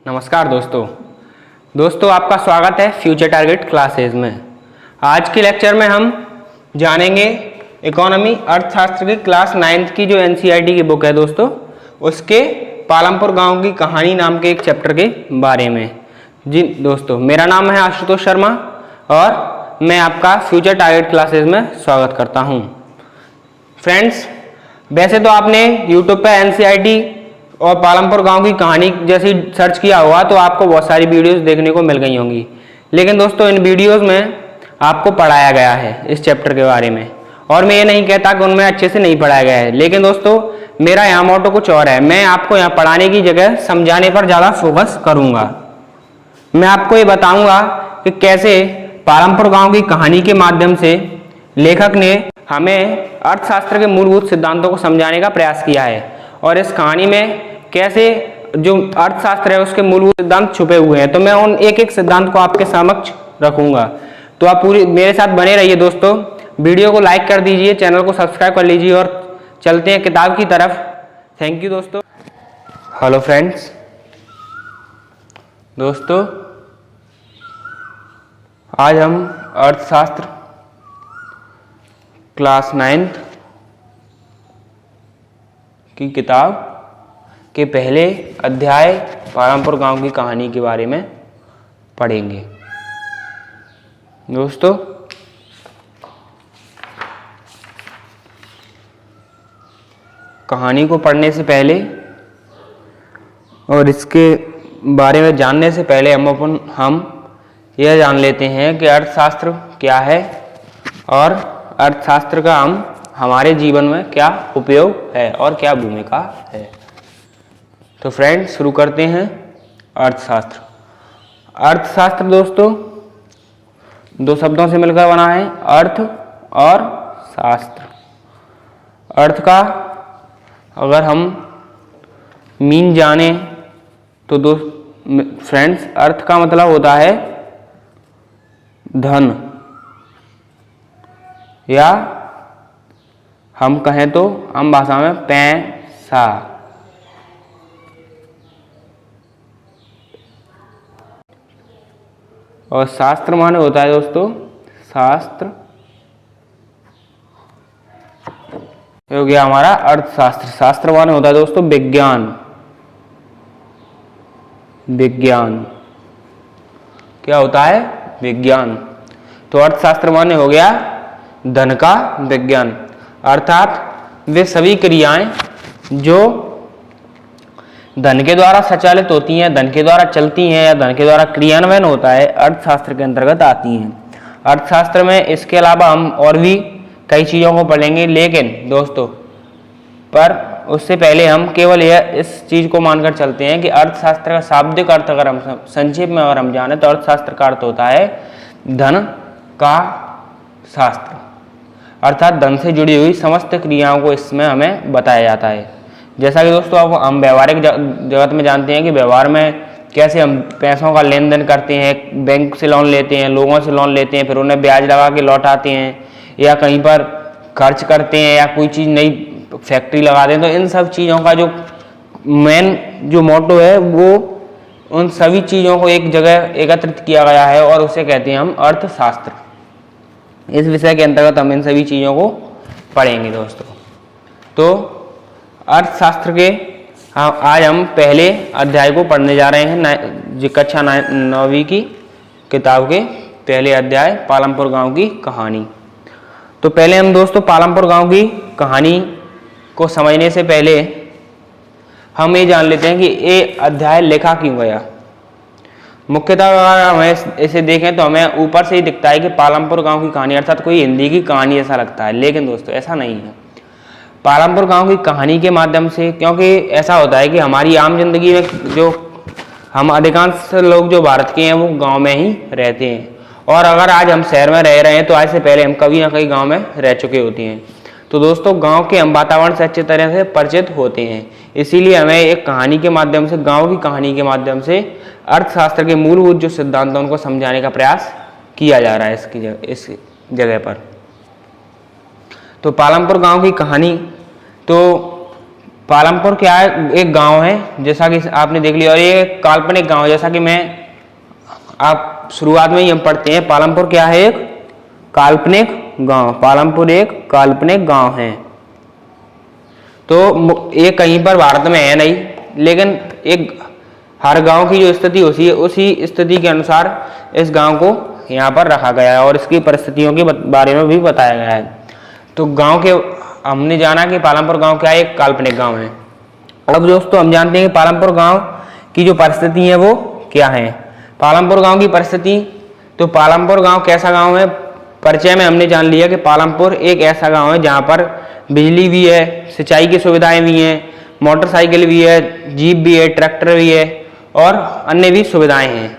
नमस्कार दोस्तों आपका स्वागत है फ्यूचर टारगेट क्लासेज में। आज के लेक्चर में हम जानेंगे इकोनॉमी अर्थशास्त्र की क्लास 9th की जो एनसीईआरटी की बुक है दोस्तों, उसके पालमपुर गांव की कहानी नाम के एक चैप्टर के बारे में। जी दोस्तों, मेरा नाम है आशुतोष शर्मा और मैं आपका फ्यूचर टारगेट क्लासेज में स्वागत करता हूं। फ्रेंड्स, वैसे तो आपने यूट्यूब पे एनसीईआरटी और पालमपुर गांव की कहानी जैसी सर्च किया होगा तो आपको बहुत सारी वीडियोस देखने को मिल गई होंगी, लेकिन दोस्तों इन वीडियोस में आपको पढ़ाया गया है इस चैप्टर के बारे में। और मैं ये नहीं कहता कि उनमें अच्छे से नहीं पढ़ाया गया है, लेकिन दोस्तों मेरा यहाँ मोटो कुछ और है। मैं आपको यहाँ पढ़ाने की जगह समझाने पर ज़्यादा फोकस करूँगा। मैं आपको ये बताऊँगा कि कैसे पालमपुर गाँव की कहानी के माध्यम से लेखक ने हमें अर्थशास्त्र के मूलभूत सिद्धांतों को समझाने का प्रयास किया है, और इस कहानी में कैसे जो अर्थशास्त्र है उसके मूलभूत सिद्धांत छुपे हुए हैं। तो मैं उन एक एक सिद्धांत को आपके समक्ष रखूंगा, तो आप पूरी मेरे साथ बने रहिए दोस्तों। वीडियो को लाइक कर दीजिए, चैनल को सब्सक्राइब कर लीजिए और चलते हैं किताब की तरफ। थैंक यू दोस्तों। हेलो फ्रेंड्स, दोस्तों आज हम अर्थशास्त्र क्लास 9th की किताब के पहले अध्याय पालमपुर गांव की कहानी के बारे में पढ़ेंगे। दोस्तों कहानी को पढ़ने से पहले और इसके बारे में जानने से पहले हम यह जान लेते हैं कि अर्थशास्त्र क्या है और अर्थशास्त्र का हमारे जीवन में क्या उपयोग है और क्या भूमिका है। तो फ्रेंड्स शुरू करते हैं। अर्थशास्त्र दोस्तों दो शब्दों से मिलकर बना है, अर्थ और शास्त्र। अर्थ का अगर हम मीन जाने तो फ्रेंड्स अर्थ का मतलब होता है धन, या हम कहें तो आम भाषा में पैसा। और शास्त्र माने होता है दोस्तों, शास्त्र हो गया हमारा अर्थशास्त्र। शास्त्र माने होता है दोस्तों विज्ञान। विज्ञान क्या होता है? विज्ञान। तो अर्थशास्त्र माने हो गया धन का विज्ञान, अर्थात वे सभी क्रियाएं जो धन के द्वारा संचालित होती हैं, धन के द्वारा चलती हैं या धन के द्वारा क्रियान्वयन होता है, अर्थशास्त्र के अंतर्गत आती हैं। अर्थशास्त्र में इसके अलावा हम और भी कई चीज़ों को पढ़ेंगे, लेकिन दोस्तों पर उससे पहले हम केवल इस चीज़ को मानकर चलते हैं कि अर्थशास्त्र का शाब्दिक अर्थ अगर हम संक्षेप में अगर हम जाने तो अर्थशास्त्र का अर्थ होता है धन का शास्त्र, अर्थात धन से जुड़ी हुई समस्त क्रियाओं को इसमें हमें बताया जाता है। जैसा कि दोस्तों अब हम व्यवहारिक जगत में जानते हैं कि व्यवहार में कैसे हम पैसों का लेन देन करते हैं, बैंक से लोन लेते हैं, लोगों से लोन लेते हैं, फिर उन्हें ब्याज लगा के लौटाते हैं, या कहीं पर खर्च करते हैं, या कोई चीज़ नई फैक्ट्री लगाते हैं। तो इन सब चीज़ों का जो मेन जो मोटो है वो उन सभी चीज़ों को एक जगह एकत्रित किया गया है और उसे कहते हैं हम अर्थशास्त्र। इस विषय के अंतर्गत हम इन सभी चीज़ों को पढ़ेंगे दोस्तों। तो अर्थशास्त्र के आज हम पहले अध्याय को पढ़ने जा रहे हैं, कक्षा 9वीं की किताब के पहले अध्याय पालमपुर गांव की कहानी। तो पहले हम दोस्तों पालमपुर गांव की कहानी को समझने से पहले हम ये जान लेते हैं कि ये अध्याय लिखा क्यों गया। मुख्यतः अगर हमें इसे देखें तो हमें ऊपर से ही दिखता है कि पालमपुर गांव की कहानी, अर्थात कोई हिंदी की कहानी ऐसा लगता है, लेकिन दोस्तों ऐसा नहीं है। पालमपुर गांव की कहानी के माध्यम से, क्योंकि ऐसा होता है कि हमारी आम जिंदगी में जो हम अधिकांश लोग जो भारत के हैं वो गांव में ही रहते हैं, और अगर आज हम शहर में रह रहे हैं तो आज से पहले हम कभी ना कहीं गांव में रह चुके होते हैं। तो दोस्तों गांव के हम वातावरण से अच्छी तरह से परिचित होते हैं, इसीलिए हमें एक कहानी के माध्यम से, गाँव की कहानी के माध्यम से अर्थशास्त्र के मूलभूत जो सिद्धांत हैं उनको समझाने का प्रयास किया जा रहा है इस जगह पर। तो पालमपुर गांव की कहानी तो पालमपुर क्या है, एक गांव है जैसा कि आपने देख लिया, और ये काल्पनिक गांव जैसा कि मैं आप शुरुआत में ही हम पढ़ते हैं। पालमपुर क्या है, एक काल्पनिक गांव। पालमपुर एक काल्पनिक गांव है। तो ये कहीं पर भारत में है नहीं, लेकिन एक हर गांव की जो स्थिति होती है उसी स्थिति के अनुसार इस गांव को यहाँ पर रखा गया है और इसकी परिस्थितियों के बारे में भी बताया गया है। तो गांव के हमने जाना कि पालमपुर गांव क्या है, एक काल्पनिक गांव है। अब दोस्तों हम जानते हैं कि पालमपुर गांव की जो परिस्थिति है वो क्या है। पालमपुर गांव की परिस्थिति, तो पालमपुर गांव कैसा गांव है, परिचय में हमने जान लिया कि पालमपुर एक ऐसा गांव है जहां पर बिजली भी है, सिंचाई की सुविधाएं भी हैं, मोटरसाइकिल भी है, जीप भी है, ट्रैक्टर भी है और अन्य भी सुविधाएं हैं।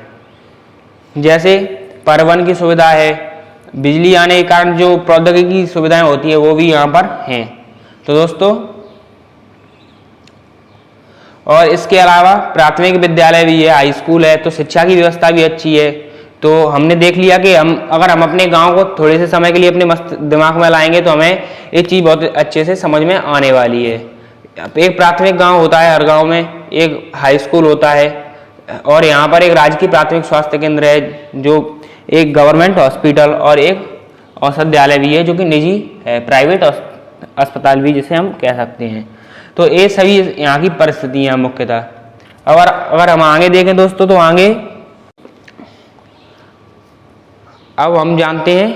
जैसे परिवहन की सुविधा है, बिजली आने के कारण जो प्रौद्योगिकी की सुविधाएं होती है वो भी यहाँ पर हैं। तो दोस्तों, और इसके अलावा प्राथमिक विद्यालय भी है, हाई स्कूल है, तो शिक्षा की व्यवस्था भी अच्छी है। तो हमने देख लिया कि अगर हम अपने गांव को थोड़े से समय के लिए अपने दिमाग में लाएंगे तो हमें एक चीज़ बहुत अच्छे से समझ में आने वाली है। एक प्राथमिक गांव होता है हर गांव में, एक हाई स्कूल होता है और यहाँ पर एक राजकीय प्राथमिक स्वास्थ्य केंद्र है, जो एक गवर्नमेंट हॉस्पिटल और एक औषधालय भी है जो कि निजी है, प्राइवेट अस्पताल भी जिसे हम कह सकते हैं। तो ये सभी यहाँ की परिस्थितियाँ मुख्यतः। अगर हम आगे देखें दोस्तों, तो आगे अब हम जानते हैं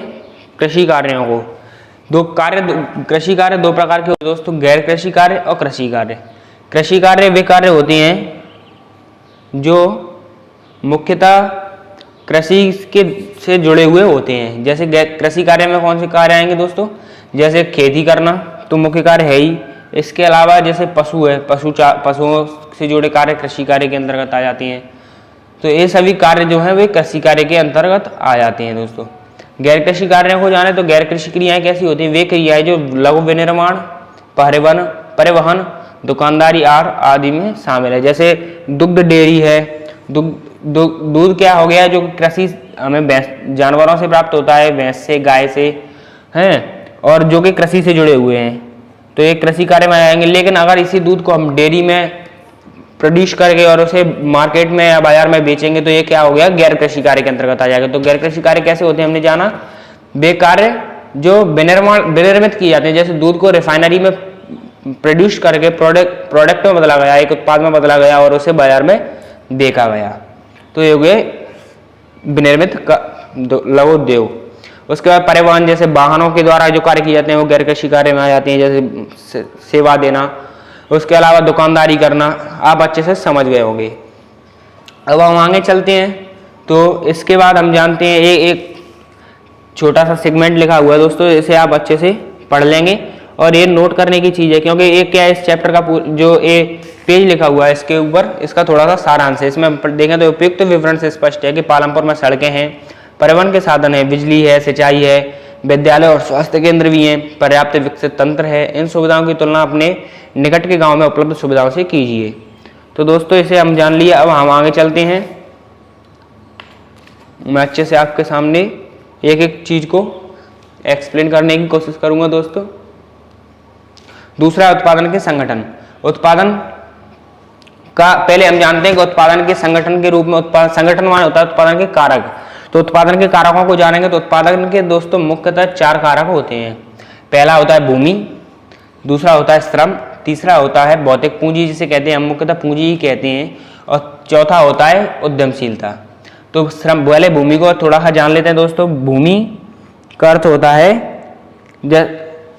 कृषि कार्यों को। कृषि कार्य दो प्रकार के होते हैं दोस्तों, गैर कृषि कार्य और कृषि कार्य। कृषि कार्य वे कार्य होते हैं जो मुख्यतः कृषि के से जुड़े हुए होते हैं। जैसे कृषि कार्य में कौन से कार्य आएंगे दोस्तों, जैसे खेती करना तो मुख्य कार्य है ही। इसके अलावा जैसे पशु है, पशुओं से जुड़े कार्य कृषि कार्य के अंतर्गत आ जाते हैं। तो ये सभी कार्य जो हैं वे कृषि कार्य के अंतर्गत आ जाते हैं दोस्तों। गैर कृषि कार्यों को जाने तो गैर कृषि क्रियाएं कैसी होती हैं, वे क्रियाएं जो लघु विनिर्माण, परिवहन, दुकानदारी आदि में शामिल है। जैसे दुग्ध डेयरी है, दूध क्या हो गया, जो कृषि हमें जानवरों से प्राप्त होता है, भैंस से, गाय से हैं, और जो कि कृषि से जुड़े हुए हैं, तो ये कृषि कार्य में आएंगे। लेकिन अगर इसी दूध को हम डेयरी में प्रोड्यूस करके और उसे मार्केट में या बाजार में बेचेंगे तो ये क्या हो गया, गैर कृषि कार्य के अंतर्गत आ जाएगा। तो गैर कृषि कार्य कैसे होते हैं हमने जाना, वे कार्य जो विनिर्मित किए जाते हैं। जैसे दूध को रिफाइनरी में प्रोड्यूस करके प्रोडक्ट में बदला गया, एक उत्पाद में बदला गया और उसे बाजार में बेचा गया, तो ये हो गए विनिर्मित लघु उद्योग। उसके बाद परिवहन, जैसे वाहनों के द्वारा जो कार्य किए जाते हैं वो गैर कृषि कार्य में आ जाते हैं, जैसे सेवा देना। उसके अलावा दुकानदारी करना, आप अच्छे से समझ गए होंगे। अब हम आगे चलते हैं, तो इसके बाद हम जानते हैं एक छोटा सा सेगमेंट लिखा हुआ है दोस्तों, इसे आप अच्छे से पढ़ लेंगे और ये नोट करने की चीज़ है, क्योंकि एक क्या है, इस चैप्टर का जो एक पेज लिखा हुआ है इसके ऊपर इसका थोड़ा सा सारांश है। इसमें देखें तो उपयुक्त विवरण से स्पष्ट है कि पालमपुर में सड़कें हैं, परिवहन के साधन है, बिजली है, सिंचाई है, विद्यालय और स्वास्थ्य केंद्र भी हैं, पर्याप्त विकसित तंत्र है। इन सुविधाओं की तुलना अपने निकट के गांव में उपलब्ध सुविधाओं से कीजिए। तो दोस्तों इसे हम जान लिए। अब हम आगे चलते हैं, मैं अच्छे से आपके सामने एक एक चीज को एक्सप्लेन करने की कोशिश करूंगा दोस्तों। दूसरा, उत्पादन के संगठन। उत्पादन का पहले हम जानते हैं कि उत्पादन के संगठन के रूप में संगठन माने होता है उत्पादन के कारक। तो उत्पादन के कारकों को जानेंगे तो उत्पादन के दोस्तों मुख्यतः 4 कारक होते हैं। पहला होता है भूमि, दूसरा होता है श्रम, तीसरा होता है भौतिक पूंजी जिसे कहते हैं, हम मुख्यतः पूंजी ही कहते हैं, और चौथा होता है उद्यमशीलता। तो श्रम, पहले भूमि को थोड़ा सा जान लेते हैं दोस्तों। भूमि का अर्थ होता है,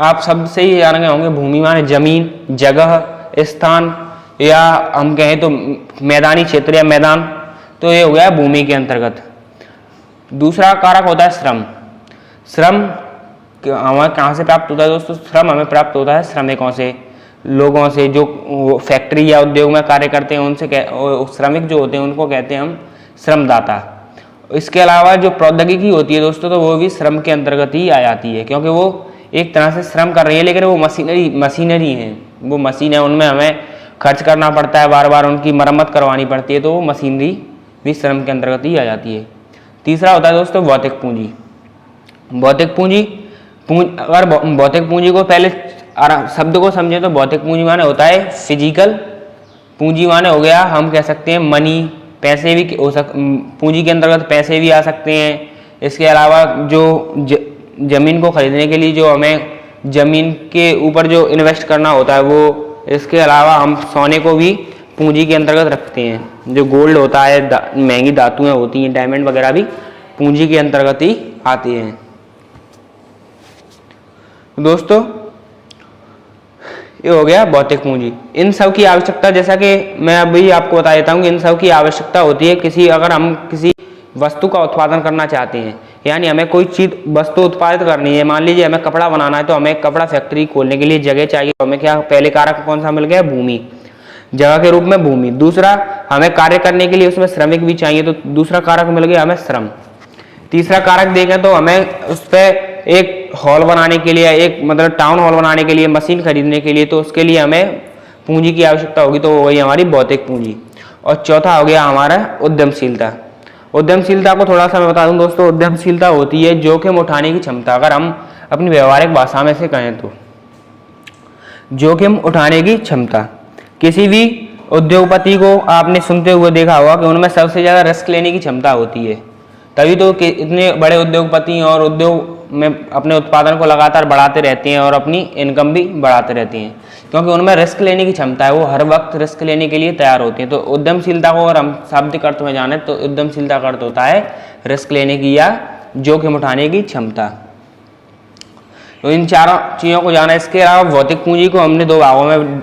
आप शब्द से ही जान गए होंगे, भूमि माने जमीन, जगह, स्थान, या हम कहें तो मैदानी क्षेत्र या मैदान, तो ये हो गया भूमि के अंतर्गत। दूसरा कारक होता है श्रम। श्रम हमें कहाँ से प्राप्त होता है दोस्तों, श्रम हमें प्राप्त होता है श्रमिकों से, लोगों से जो फैक्ट्री या उद्योग में कार्य करते हैं उनसे। श्रमिक जो होते हैं उनको कहते हैं हम श्रमदाता। इसके अलावा जो प्रौद्योगिकी होती है दोस्तों, तो वो भी श्रम के अंतर्गत ही आ जाती है, क्योंकि वो एक तरह से श्रम कर रही है, लेकिन वो मशीनरी है, वो मशीन है, उनमें हमें खर्च करना पड़ता है, बार बार उनकी मरम्मत करवानी पड़ती है, तो वो मशीनरी भी श्रम के अंतर्गत ही आ जाती है। तीसरा होता है दोस्तों भौतिक पूंजी। भौतिक पूंजी, अगर भौतिक पूंजी को पहले शब्द को समझे तो भौतिक पूंजी माने होता है फिजिकल पूंजी, माने हो गया हम कह सकते हैं मनी, पैसे भी हो पूंजी के अंतर्गत पैसे भी आ सकते हैं। इसके अलावा जो जमीन को खरीदने के लिए जो हमें जमीन के ऊपर जो इन्वेस्ट करना होता है वो, इसके अलावा हम सोने को भी पूंजी के अंतर्गत रखते हैं। जो गोल्ड होता है, महंगी धातुएं होती हैं, डायमंड वगैरह भी पूंजी के अंतर्गत ही आती हैं। दोस्तों ये हो गया भौतिक पूंजी। इन सब की आवश्यकता, जैसा कि मैं अभी आपको बता देता हूँ कि इन सब की आवश्यकता होती है अगर हम किसी वस्तु का उत्पादन करना चाहते हैं, यानी हमें कोई चीज वस्तु उत्पादित करनी है। मान लीजिए हमें कपड़ा बनाना है तो हमें कपड़ा फैक्ट्री खोलने के लिए जगह चाहिए। तो हमें क्या पहले कारक कौन सा मिल गया? भूमि, जगह के रूप में भूमि। दूसरा, हमें कार्य करने के लिए उसमें श्रमिक भी चाहिए, तो दूसरा कारक मिल गया हमें श्रम। तीसरा कारक देखें तो हमें उस पर एक हॉल बनाने के लिए, एक मतलब टाउन हॉल बनाने के लिए, मशीन खरीदने के लिए, तो उसके लिए हमें पूंजी की आवश्यकता होगी, तो वही हमारी भौतिक पूंजी। और चौथा हो गया हमारा उद्यमशीलता। उद्यमशीलता को थोड़ा सा मैं बता दूं दोस्तों, उद्यमशीलता होती है जोखिम उठाने की क्षमता। अगर हम अपनी व्यवहारिक भाषा में से कहें तो जोखिम उठाने की क्षमता। किसी भी उद्योगपति को आपने सुनते हुए देखा होगा कि उनमें सबसे ज्यादा रिस्क लेने की क्षमता होती है, तभी तो इतने बड़े उद्योगपति और उद्योग में अपने उत्पादन को लगातार बढ़ाते रहते हैं और अपनी इनकम भी बढ़ाते रहते हैं, क्योंकि उनमें रिस्क लेने की क्षमता है। वो हर वक्त रिस्क लेने के लिए तैयार होते हैं। तो उद्यमशीलता को अगर हम शाब्दिक अर्थ में जाने तो उद्यमशीलता का अर्थ होता है रिस्क लेने की या जोखिम उठाने की क्षमता। तो इन चारों चीजों को जाना। इसके अलावा भौतिक पूंजी को हमने दो भागों में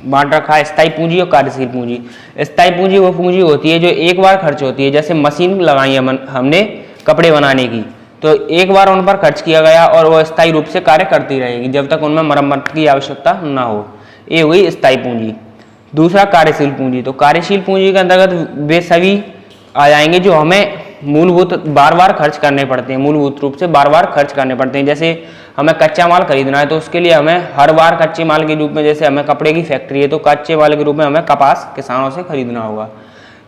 बांट रखा है, स्थायी पूंजी और कार्यशील पूंजी। स्थायी पूंजी वो पूंजी होती है जो एक बार खर्च होती है। जैसे मशीन लगाई है हमने कपड़े बनाने की, तो एक बार उन पर खर्च किया गया और वो स्थायी रूप से कार्य करती रहेगी जब तक उनमें मरम्मत की आवश्यकता ना हो। ये हुई स्थायी पूंजी। दूसरा कार्यशील पूंजी। तो कार्यशील पूंजी के अंतर्गत वे सभी आ जाएंगे जो हमें मूलभूत बार बार खर्च करने पड़ते हैं, मूलभूत रूप से बार बार खर्च करने पड़ते हैं। जैसे हमें कच्चा माल खरीदना है तो उसके लिए हमें हर बार कच्चे माल के रूप में, जैसे हमें कपड़े की फैक्ट्री है तो कच्चे माल के रूप में हमें कपास किसानों से खरीदना होगा,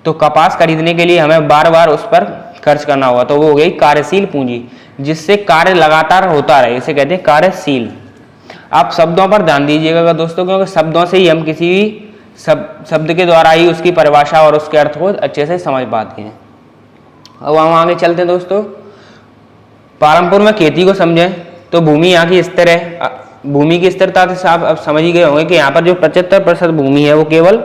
तो कपास खरीदने के लिए हमें बार बार उस पर खर्च करना होगा, तो वो हो गई कार्यशील पूंजी, जिससे कार्य लगातार होता रहे, इसे कहते हैं कार्यशील। आप शब्दों पर ध्यान दीजिएगा दोस्तों, क्योंकि शब्दों से ही हम किसी भी शब्द के द्वारा ही उसकी परिभाषा और उसके अर्थ को अच्छे से समझ पाते हैं। अब हम आगे चलते हैं दोस्तों। पालमपुर में खेती को समझें तो भूमि यहाँ की स्थिर है। भूमि की स्थिरता से आप अब समझ ही गए होंगे कि यहाँ पर जो 75% भूमि है वो केवल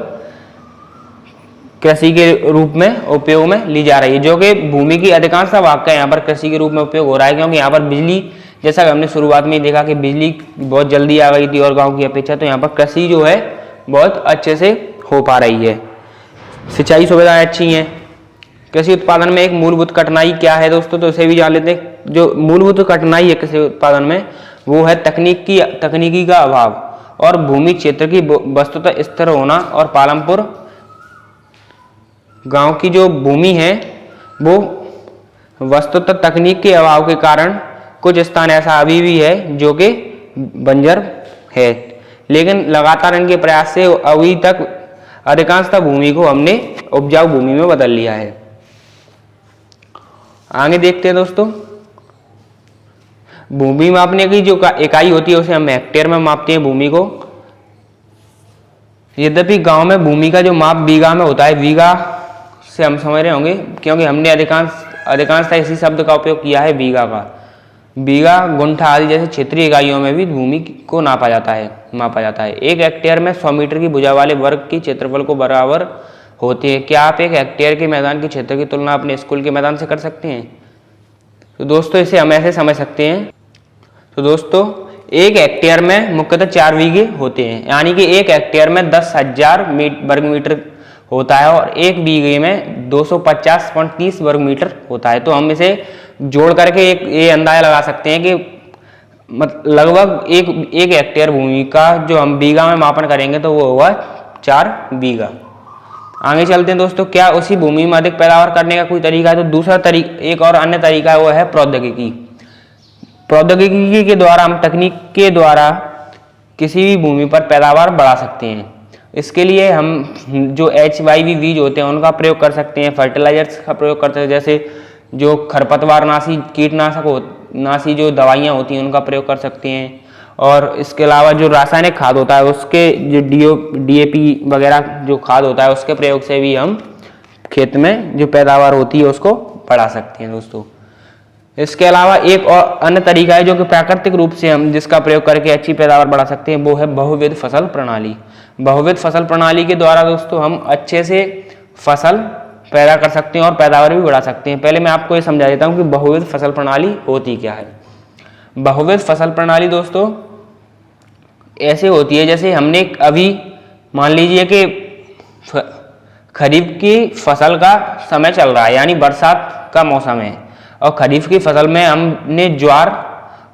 कृषि के रूप में उपयोग में ली जा रही है, जो कि भूमि की अधिकांश भाग का यहाँ पर कृषि के रूप में उपयोग हो रहा है। क्योंकि यहाँ पर बिजली, जैसा कि हमने शुरुआत में ही देखा कि बिजली बहुत जल्दी आ गई थी और गाँव की अपेक्षा, तो यहाँ पर कृषि जो है बहुत अच्छे से हो पा रही है। सिंचाई सुविधाएं अच्छी हैं। कृषि उत्पादन में एक मूलभूत कठिनाई क्या है दोस्तों, तो इसे भी जान लेते हैं। जो मूलभूत कठिनाई है कृषि उत्पादन में वो है तकनीकी का अभाव और भूमि क्षेत्र की वस्तुतः स्थिर होना। और पालमपुर गांव की जो भूमि है वो वस्तुतः तकनीक के अभाव के कारण कुछ स्थान ऐसा अभी भी है जो कि बंजर है, लेकिन लगातार इनके प्रयास से अभी तक अधिकांशतः भूमि को हमने उपजाऊ भूमि में बदल लिया है। आगे देखते हैं दोस्तों। भूमि मापने की जो इकाई होती है उसे हम हेक्टेयर में मापते हैं भूमि को। यद्यपि गांव में भूमि का जो माप बीघा में होता है, बीघा से हम समझ रहे होंगे क्योंकि हमने अधिकांशतः इसी शब्द का उपयोग किया है, बीघा का। बीघा, गुंठा आदि जैसे क्षेत्रीय इकाइयों में भी भूमि को मापा जाता है। एक हेक्टेयर में 100 मीटर की भुजा वाले वर्ग की क्षेत्रफल को बराबर होती है। क्या आप एक हेक्टेयर के मैदान के क्षेत्र की तुलना अपने स्कूल के मैदान से कर सकते हैं? तो दोस्तों इसे हम ऐसे समझ सकते हैं। तो दोस्तों एक हेक्टेयर में मुख्यतः 4 बीघे होते हैं, यानी कि एक हेक्टेयर में 10,000 वर्ग मीटर होता है और एक बीघे में 250.30 वर्ग मीटर होता है। तो हम इसे जोड़ करके ये अंदाजा लगा सकते हैं कि लगभग एक हेक्टेयर भूमि का जो हम बीघा में मापन करेंगे तो वो होगा 4 बीघा। आगे चलते हैं दोस्तों। क्या उसी भूमि में अधिक पैदावार करने का कोई तरीका है? तो दूसरा एक और अन्य तरीका है, वो है प्रौद्योगिकी। प्रौद्योगिकी के द्वारा, हम तकनीक के द्वारा किसी भी भूमि पर पैदावार बढ़ा सकते हैं। इसके लिए हम जो HYV बीज होते हैं उनका प्रयोग कर सकते हैं, फर्टिलाइजर्स का प्रयोग करते हैं, जैसे जो खरपतवार नाशी कीटनाशक नाशी जो दवाइयाँ होती हैं उनका प्रयोग कर सकते हैं। और इसके अलावा जो रासायनिक खाद होता है उसके जो DAP वगैरह जो खाद होता है उसके प्रयोग से भी हम खेत में जो पैदावार होती है उसको बढ़ा सकते हैं दोस्तों। इसके अलावा एक और अन्य तरीका है जो कि प्राकृतिक रूप से हम जिसका प्रयोग करके अच्छी पैदावार बढ़ा सकते हैं, वो है बहुविध फसल प्रणाली। बहुविध फसल प्रणाली के द्वारा दोस्तों हम अच्छे से फसल पैदा कर सकते हैं और पैदावार भी बढ़ा सकते हैं। पहले मैं आपको ये समझा देता हूँ कि बहुविध फसल प्रणाली होती क्या है। बहुविध फसल प्रणाली दोस्तों ऐसे होती है जैसे हमने अभी मान लीजिए कि खरीफ की फसल का समय चल रहा है, यानी बरसात का मौसम है, और खरीफ की फसल में हमने ज्वार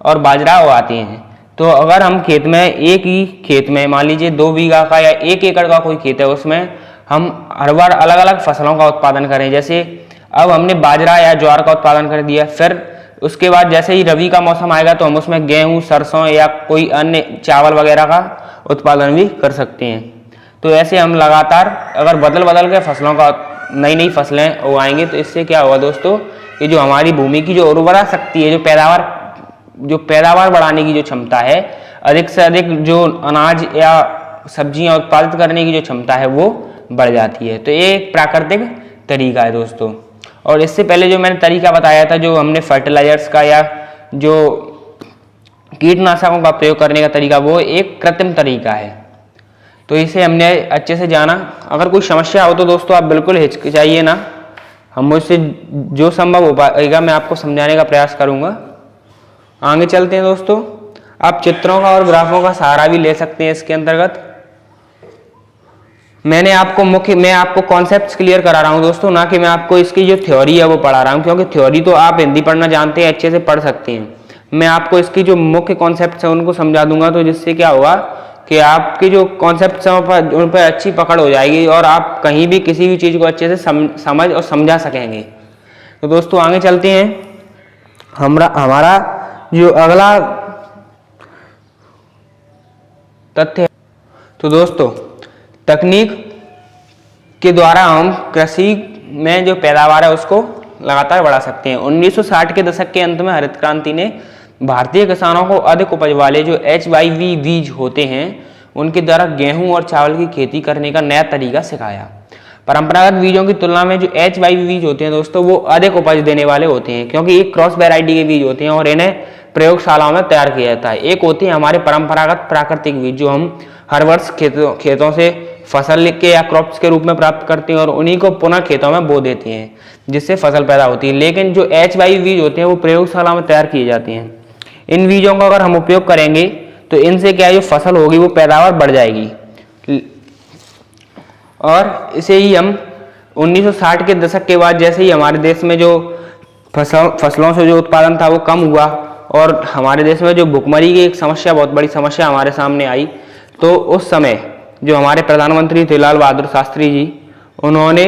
और बाजरा उगाते हैं। तो अगर हम खेत में एक ही खेत में मान लीजिए 2 बीघा का या 1 एकड़ का कोई खेत है, उसमें हम हर बार अलग अलग फसलों का उत्पादन करें, जैसे अब हमने बाजरा या ज्वार का उत्पादन कर दिया, फिर उसके बाद जैसे ही रबी का मौसम आएगा तो हम उसमें गेहूं, सरसों या कोई अन्य चावल वगैरह का उत्पादन भी कर सकते हैं। तो ऐसे हम लगातार अगर बदल बदल के फसलों का नई नई फसलें उगाएंगे तो इससे क्या होगा दोस्तों कि जो हमारी भूमि की जो उर्वरा शक्ति है, जो पैदावार बढ़ाने की जो क्षमता है, अधिक से अधिक जो अनाज या सब्जियां उत्पादित करने की जो क्षमता है वो बढ़ जाती है। तो ये एक प्राकृतिक तरीका है दोस्तों। और इससे पहले जो मैंने तरीका बताया था, जो हमने फर्टिलाइजर्स का या जो कीटनाशकों का प्रयोग करने का तरीका, वो एक कृत्रिम तरीका है। तो इसे हमने अच्छे से जाना। अगर कोई समस्या हो तो दोस्तों आप बिल्कुल हिचकिचाइए ना, हम मुझसे जो संभव हो पाएगा मैं आपको समझाने का प्रयास करूंगा। आगे चलते हैं दोस्तों। आप चित्रों का और ग्राफों का सहारा भी ले सकते हैं इसके अंतर्गत। मैं आपको कॉन्सेप्ट्स क्लियर करा रहा हूं दोस्तों, ना कि मैं आपको इसकी जो थ्योरी है वो पढ़ा रहा हूं, क्योंकि थ्योरी तो आप हिंदी पढ़ना जानते हैं, अच्छे से पढ़ सकते हैं। मैं आपको इसकी जो मुख्य कॉन्सेप्ट्स हैं उनको समझा दूंगा, तो जिससे क्या होगा कि आपके जो कॉन्सेप्ट्स हैं उन पर अच्छी पकड़ हो जाएगी और आप कहीं भी किसी भी चीज़ को अच्छे से समझ और समझा सकेंगे। तो दोस्तों आगे चलते हैं। हमारा जो अगला तथ्य, तो दोस्तों तकनीक के द्वारा हम कृषि में जो पैदावार है उसको लगातार बढ़ा सकते हैं। 1960 के दशक के अंत में हरित क्रांति ने भारतीय किसानों को अधिक उपज वाले जो HYV बीज होते हैं उनके द्वारा गेहूं और चावल की खेती करने का नया तरीका सिखाया। परंपरागत बीजों की तुलना में जो HYV बीज होते हैं दोस्तों वो अधिक उपज देने वाले होते हैं, क्योंकि एक क्रॉस वैरायटी के बीज होते हैं और इन्हें प्रयोगशालाओं में तैयार किया जाता है। एक होते हैं हमारे परंपरागत प्राकृतिक बीज जो हम हर वर्ष खेतों से फसल के या क्रॉप्स के रूप में प्राप्त करते हैं और उन्हीं को पुनः खेतों में बो देते हैं, जिससे फसल पैदा होती है। लेकिन जो HYV बीज होते हैं वो प्रयोगशाला में तैयार किए जाते हैं। इन बीजों का अगर हम उपयोग करेंगे तो इनसे क्या है, जो फसल होगी वो पैदावार बढ़ जाएगी। और इसे ही हम 1960 के दशक के बाद जैसे ही हमारे देश में जो फसलों से जो उत्पादन था वो कम हुआ और हमारे देश में जो भुखमरी की एक समस्या, बहुत बड़ी समस्या हमारे सामने आई, तो उस समय जो हमारे प्रधानमंत्री थे लाल बहादुर शास्त्री जी, उन्होंने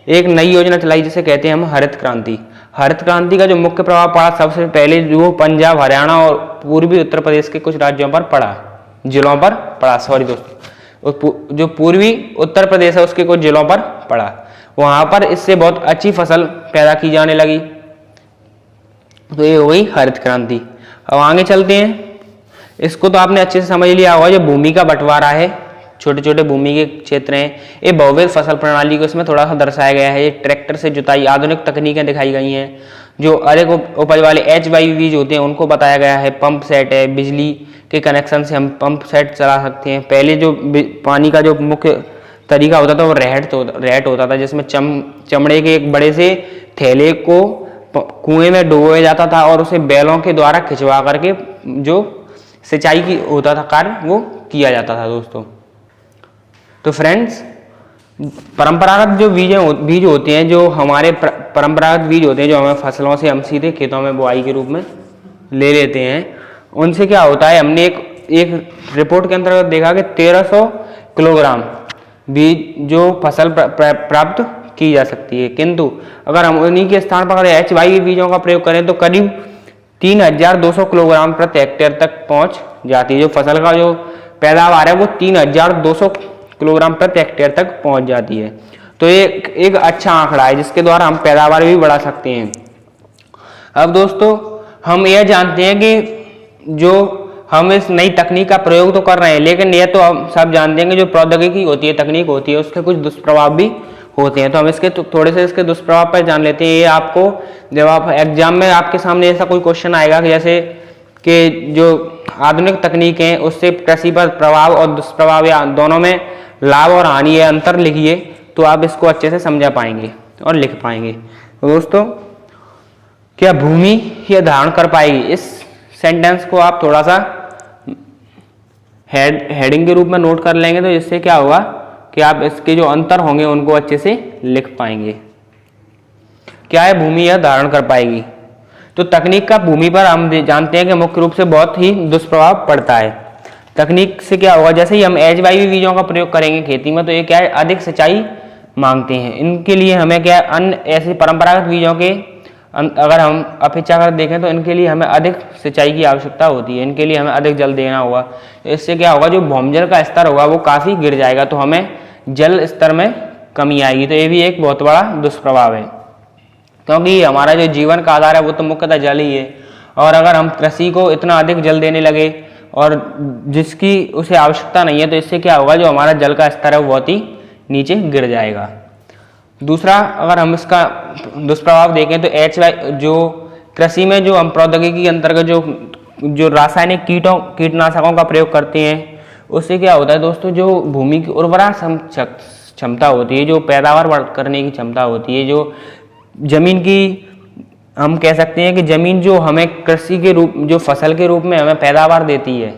एक नई योजना चलाई जिसे कहते हैं हम हरित क्रांति। हरित क्रांति का जो मुख्य प्रभाव पड़ा सबसे पहले जो पंजाब, हरियाणा और पूर्वी उत्तर प्रदेश के कुछ राज्यों पर पड़ा, जिलों पर पड़ा, सॉरी दोस्तों, जो पूर्वी उत्तर प्रदेश है उसके कुछ जिलों पर पड़ा। वहां पर इससे बहुत अच्छी फसल पैदा की जाने लगी। तो ये हो गई हरित क्रांति। अब आगे चलते हैं। इसको तो आपने अच्छे से समझ लिया होगा, जो भूमि का बंटवारा है, छोटे छोटे भूमि के क्षेत्र हैं, ये बहुविध फसल प्रणाली को इसमें थोड़ा सा दर्शाया गया है। ये ट्रैक्टर से जुताई, आधुनिक तकनीकें दिखाई गई हैं। जो अधिक उपज वाले HYV बीज होते हैं उनको बताया गया है। पंप सेट है, बिजली के कनेक्शन से हम पंप सेट चला सकते हैं। पहले जो पानी का जो मुख्य तरीका होता था वो रहट होता था, जिसमें चमड़े के एक बड़े से थैले को कुएं में डुबोया जाता था और उसे बैलों के द्वारा खिंचवा करके जो सिंचाई की होता था कार्य वो किया जाता था दोस्तों। तो फ्रेंड्स, परंपरागत जो बीज होते हैं, जो हमारे परंपरागत बीज होते हैं जो हमें फसलों से हम सीधे खेतों में बुआई के रूप में ले लेते हैं, उनसे क्या होता है, हमने एक रिपोर्ट के अंतर्गत देखा कि 1300 किलोग्राम बीज जो फसल प्राप्त की जा सकती है। किंतु अगर हम उन्हीं के स्थान पर HYV बीजों का प्रयोग करें तो करीब 3200 किलोग्राम प्रति हेक्टेयर तक पहुंच जाती है। जो फसल का जो पैदावार है वो 3200 किलोग्राम प्रति हेक्टेयर तक पहुंच जाती है। तो ये एक अच्छा आंकड़ा है जिसके द्वारा हम पैदावार भी बढ़ा सकते हैं। अब दोस्तों हम यह जानते हैं कि जो हम इस नई तकनीक का प्रयोग तो कर रहे हैं, लेकिन ये तो हम सब जानते हैं कि जो प्रौद्योगिकी होती है, तकनीक होती है, उसके कुछ दुष्प्रभाव भी होते हैं। तो हम इसके थोड़े से इसके दुष्प्रभाव पर जान लेते हैं। ये आपको जब आप एग्जाम में आपके सामने ऐसा कोई क्वेश्चन आएगा कि जैसे कि जो आधुनिक तकनीक है उससे कृषि पर प्रभाव और दुष्प्रभाव या दोनों में लाभ और हानि है, अंतर लिखिए, तो आप इसको अच्छे से समझा पाएंगे और लिख पाएंगे। तो दोस्तों, क्या भूमि ये धारण कर पाएगी, इस सेंटेंस को आप थोड़ा सा हेडिंग के रूप में नोट कर लेंगे, तो इससे क्या होगा कि आप इसके जो अंतर होंगे उनको अच्छे से लिख पाएंगे। क्या है भूमि यह धारण कर पाएगी? तो तकनीक का भूमि पर हम जानते हैं कि मुख्य रूप से बहुत ही दुष्प्रभाव पड़ता है। तकनीक से क्या होगा, जैसे ही हम HYV बीजों का प्रयोग करेंगे खेती में, तो ये क्या है, अधिक सिंचाई मांगते हैं। इनके लिए हमें क्या है, अन्य ऐसे परंपरागत बीजों के अगर हम अपेक्षा कर देखें तो इनके लिए हमें अधिक सिंचाई की आवश्यकता होती है, इनके लिए हमें अधिक जल देना होगा। तो इससे क्या होगा, जो भूजल का स्तर होगा वो काफ़ी गिर जाएगा, तो हमें जल स्तर में कमी आएगी। तो ये भी एक बहुत बड़ा दुष्प्रभाव है, क्योंकि हमारा जो जीवन का आधार है वो तो मुख्यतः जल ही है। और अगर हम कृषि को इतना अधिक जल देने लगे और जिसकी उसे आवश्यकता नहीं है, तो इससे क्या होगा, जो हमारा जल का स्तर है वो बहुत ही नीचे गिर जाएगा। दूसरा, अगर हम इसका दुष्प्रभाव देखें तो जो कृषि में जो हम प्रौद्योगिकी के अंतर्गत जो रासायनिक कीटनाशकों का प्रयोग करते हैं, उससे क्या होता है दोस्तों, जो भूमि की उर्वरा क्षमता होती है, जो पैदावार करने की क्षमता होती है, जो जमीन की, हम कह सकते हैं कि जमीन जो हमें कृषि के रूप, जो फसल के रूप में हमें पैदावार देती है,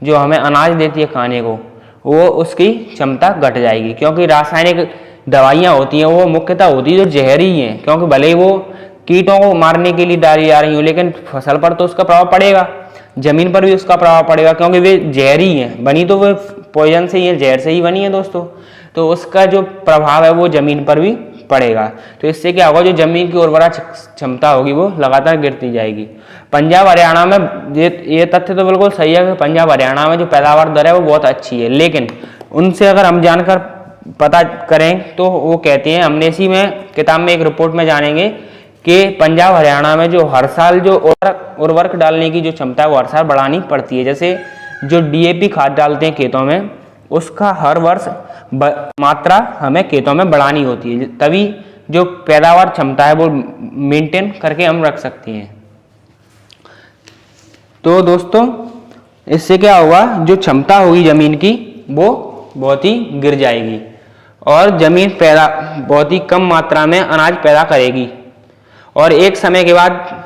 जो हमें अनाज देती है खाने को, वो उसकी क्षमता घट जाएगी। क्योंकि रासायनिक दवाइयाँ होती हैं वो मुख्यतः होती है जो जहरी हैं, क्योंकि भले ही वो कीटों को मारने के लिए डाली जा रही हो, लेकिन फसल पर तो उसका प्रभाव पड़ेगा, जमीन पर भी उसका प्रभाव पड़ेगा, क्योंकि वे जहरी हैं, बनी तो वो पॉइजन से ही है, जहर से ही बनी है दोस्तों। तो उसका जो प्रभाव है वो जमीन पर भी पड़ेगा। तो इससे क्या होगा, जो जमीन की उर्वरा क्षमता होगी वो लगातार गिरती जाएगी। पंजाब हरियाणा में ये तथ्य तो बिल्कुल सही है कि पंजाब हरियाणा में जो पैदावार दर है वो बहुत अच्छी है, लेकिन उनसे अगर हम जानकर पता करें तो वो कहते हैं, हमने इसी में किताब में एक रिपोर्ट में जानेंगे कि पंजाब हरियाणा में जो हर साल जो उर्वरक डालने की जो क्षमता है वो हर साल बढ़ानी पड़ती है। जैसे जो DAP खाद डालते हैं खेतों में, उसका हर वर्ष मात्रा हमें खेतों में बढ़ानी होती है, तभी जो पैदावार क्षमता है वो मेंटेन करके हम रख सकते हैं। तो दोस्तों, इससे क्या होगा, जो क्षमता होगी जमीन की वो बहुत ही गिर जाएगी और जमीन बहुत ही कम मात्रा में अनाज पैदा करेगी, और एक समय के बाद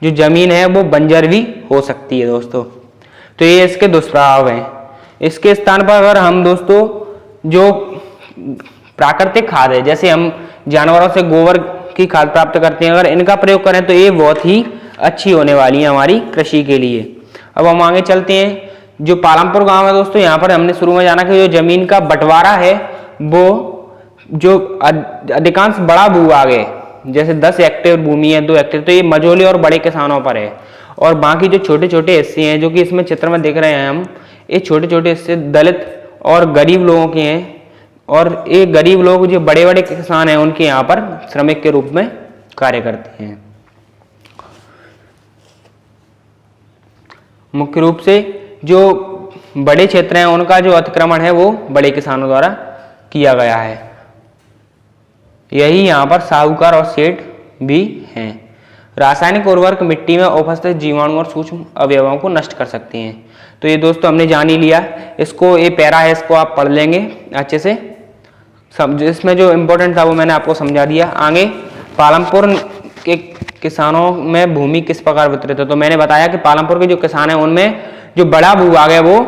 जो जमीन है वो बंजर भी हो सकती है दोस्तों। तो ये इसके दुष्प्रभाव हैं। इसके स्थान पर अगर हम दोस्तों जो प्राकृतिक खाद है, जैसे हम जानवरों से गोबर की खाद प्राप्त करते हैं, अगर इनका प्रयोग करें तो ये बहुत ही अच्छी होने वाली है हमारी कृषि के लिए। अब हम आगे चलते हैं। जो पालमपुर गांव है दोस्तों, यहाँ पर हमने शुरू में जाना कि जो जमीन का बंटवारा है वो जो अधिकांश बड़ा भूभाग है, जैसे 10 हेक्टेयर भूमि है, 2 हेक्टेयर, तो ये मझोले और बड़े किसानों पर है, और बाकी जो छोटे छोटे हिस्से हैं जो कि इसमें चित्र में देख रहे हैं हम, ये छोटे छोटे हिस्से दलित और गरीब लोगों के हैं, और ये गरीब लोग जो बड़े बड़े किसान हैं उनके यहाँ पर श्रमिक के रूप में कार्य करते हैं। मुख्य रूप से जो बड़े क्षेत्र हैं उनका जो अतिक्रमण है वो बड़े किसानों द्वारा किया गया है। यही यहाँ पर साहूकार और सेठ भी हैं। रासायनिक उर्वरक मिट्टी में उपस्थित जीवाणु और सूक्ष्म अवयवों को नष्ट कर सकते हैं। तो ये दोस्तों हमने जान ही लिया, इसको ये पैरा है, इसको आप पढ़ लेंगे अच्छे से। इसमें जो इम्पोर्टेंट था वो मैंने आपको समझा दिया। आगे पालमपुर के किसानों में भूमि किस प्रकार वितरित है, तो मैंने बताया कि पालमपुर के जो किसान हैं उनमें जो बड़ा भूभाग है वो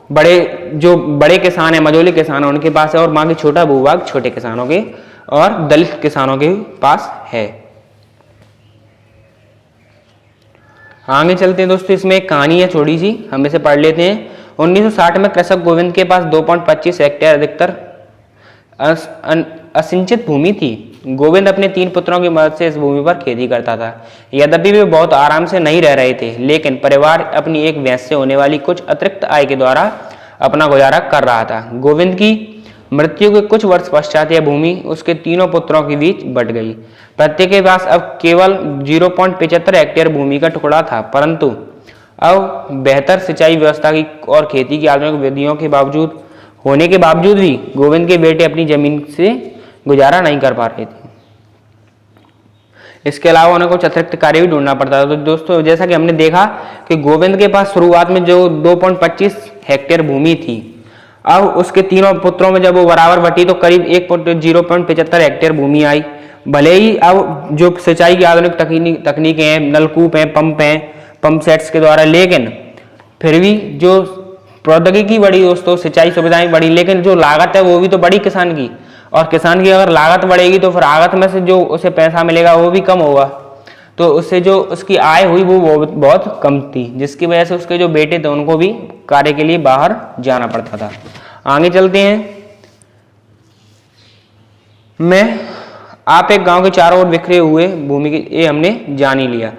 बड़े किसान हैं, मझोले किसान हैं उनके पास है, और बाकी छोटा भूभाग छोटे किसानों के और दलित किसानों के पास है। आगे चलते हैं दोस्तों, इसमें एक कहानी है छोटी सी, हम इसे पढ़ लेते हैं। 1960 में कृषक गोविंद के पास 2.25 हेक्टेयर अधिकतर असिंचित भूमि थी। गोविंद अपने 3 पुत्रों की मदद से इस भूमि पर खेती करता था। यद्यपि वे बहुत आराम से नहीं रह रहे थे, लेकिन परिवार अपनी एक भैंस से होने वाली कुछ अतिरिक्त आय के द्वारा अपना गुजारा कर रहा था। गोविंद की मृत्यु के कुछ वर्ष पश्चात यह भूमि उसके 3 पुत्रों के बीच बंट गई। प्रत्येक के पास अब केवल 0.75 हेक्टेयर भूमि का टुकड़ा था, परंतु अब बेहतर सिंचाई व्यवस्था की और खेती की आधुनिक विधियों के बावजूद होने के बावजूद भी गोविंद के बेटे अपनी जमीन से गुजारा नहीं कर पा रहे थे। इसके अलावा उन्हें कुछ अतिरिक्त कार्य भी ढूंढना पड़ता था। तो दोस्तों जैसा कि हमने देखा कि गोविंद के पास शुरुआत में जो 2.25 हेक्टेयर भूमि थी, अब उसके तीनों पुत्रों में जब वो बराबर बटी तो करीब 0.75 हेक्टेयर भूमि आई। भले ही अब जो सिंचाई की आधुनिक तकनीकें हैं, नलकूप हैं, पंप सेट्स के द्वारा, लेकिन फिर भी जो प्रौद्योगिकी बढ़ी दोस्तों, सिंचाई सुविधाएं बढ़ी, लेकिन जो लागत है वो भी तो बढ़ी किसान की। और किसान की अगर लागत बढ़ेगी तो फिर लागत में से जो उसे पैसा मिलेगा वो भी कम होगा, तो उससे जो उसकी आय हुई वो बहुत कम थी, जिसकी वजह से उसके जो बेटे थे उनको भी कार्य के लिए बाहर जाना पड़ता था। आगे चलते हैं। आप एक गांव के चारों ओर बिखरे हुए भूमि के ये हमने जान ही लिया।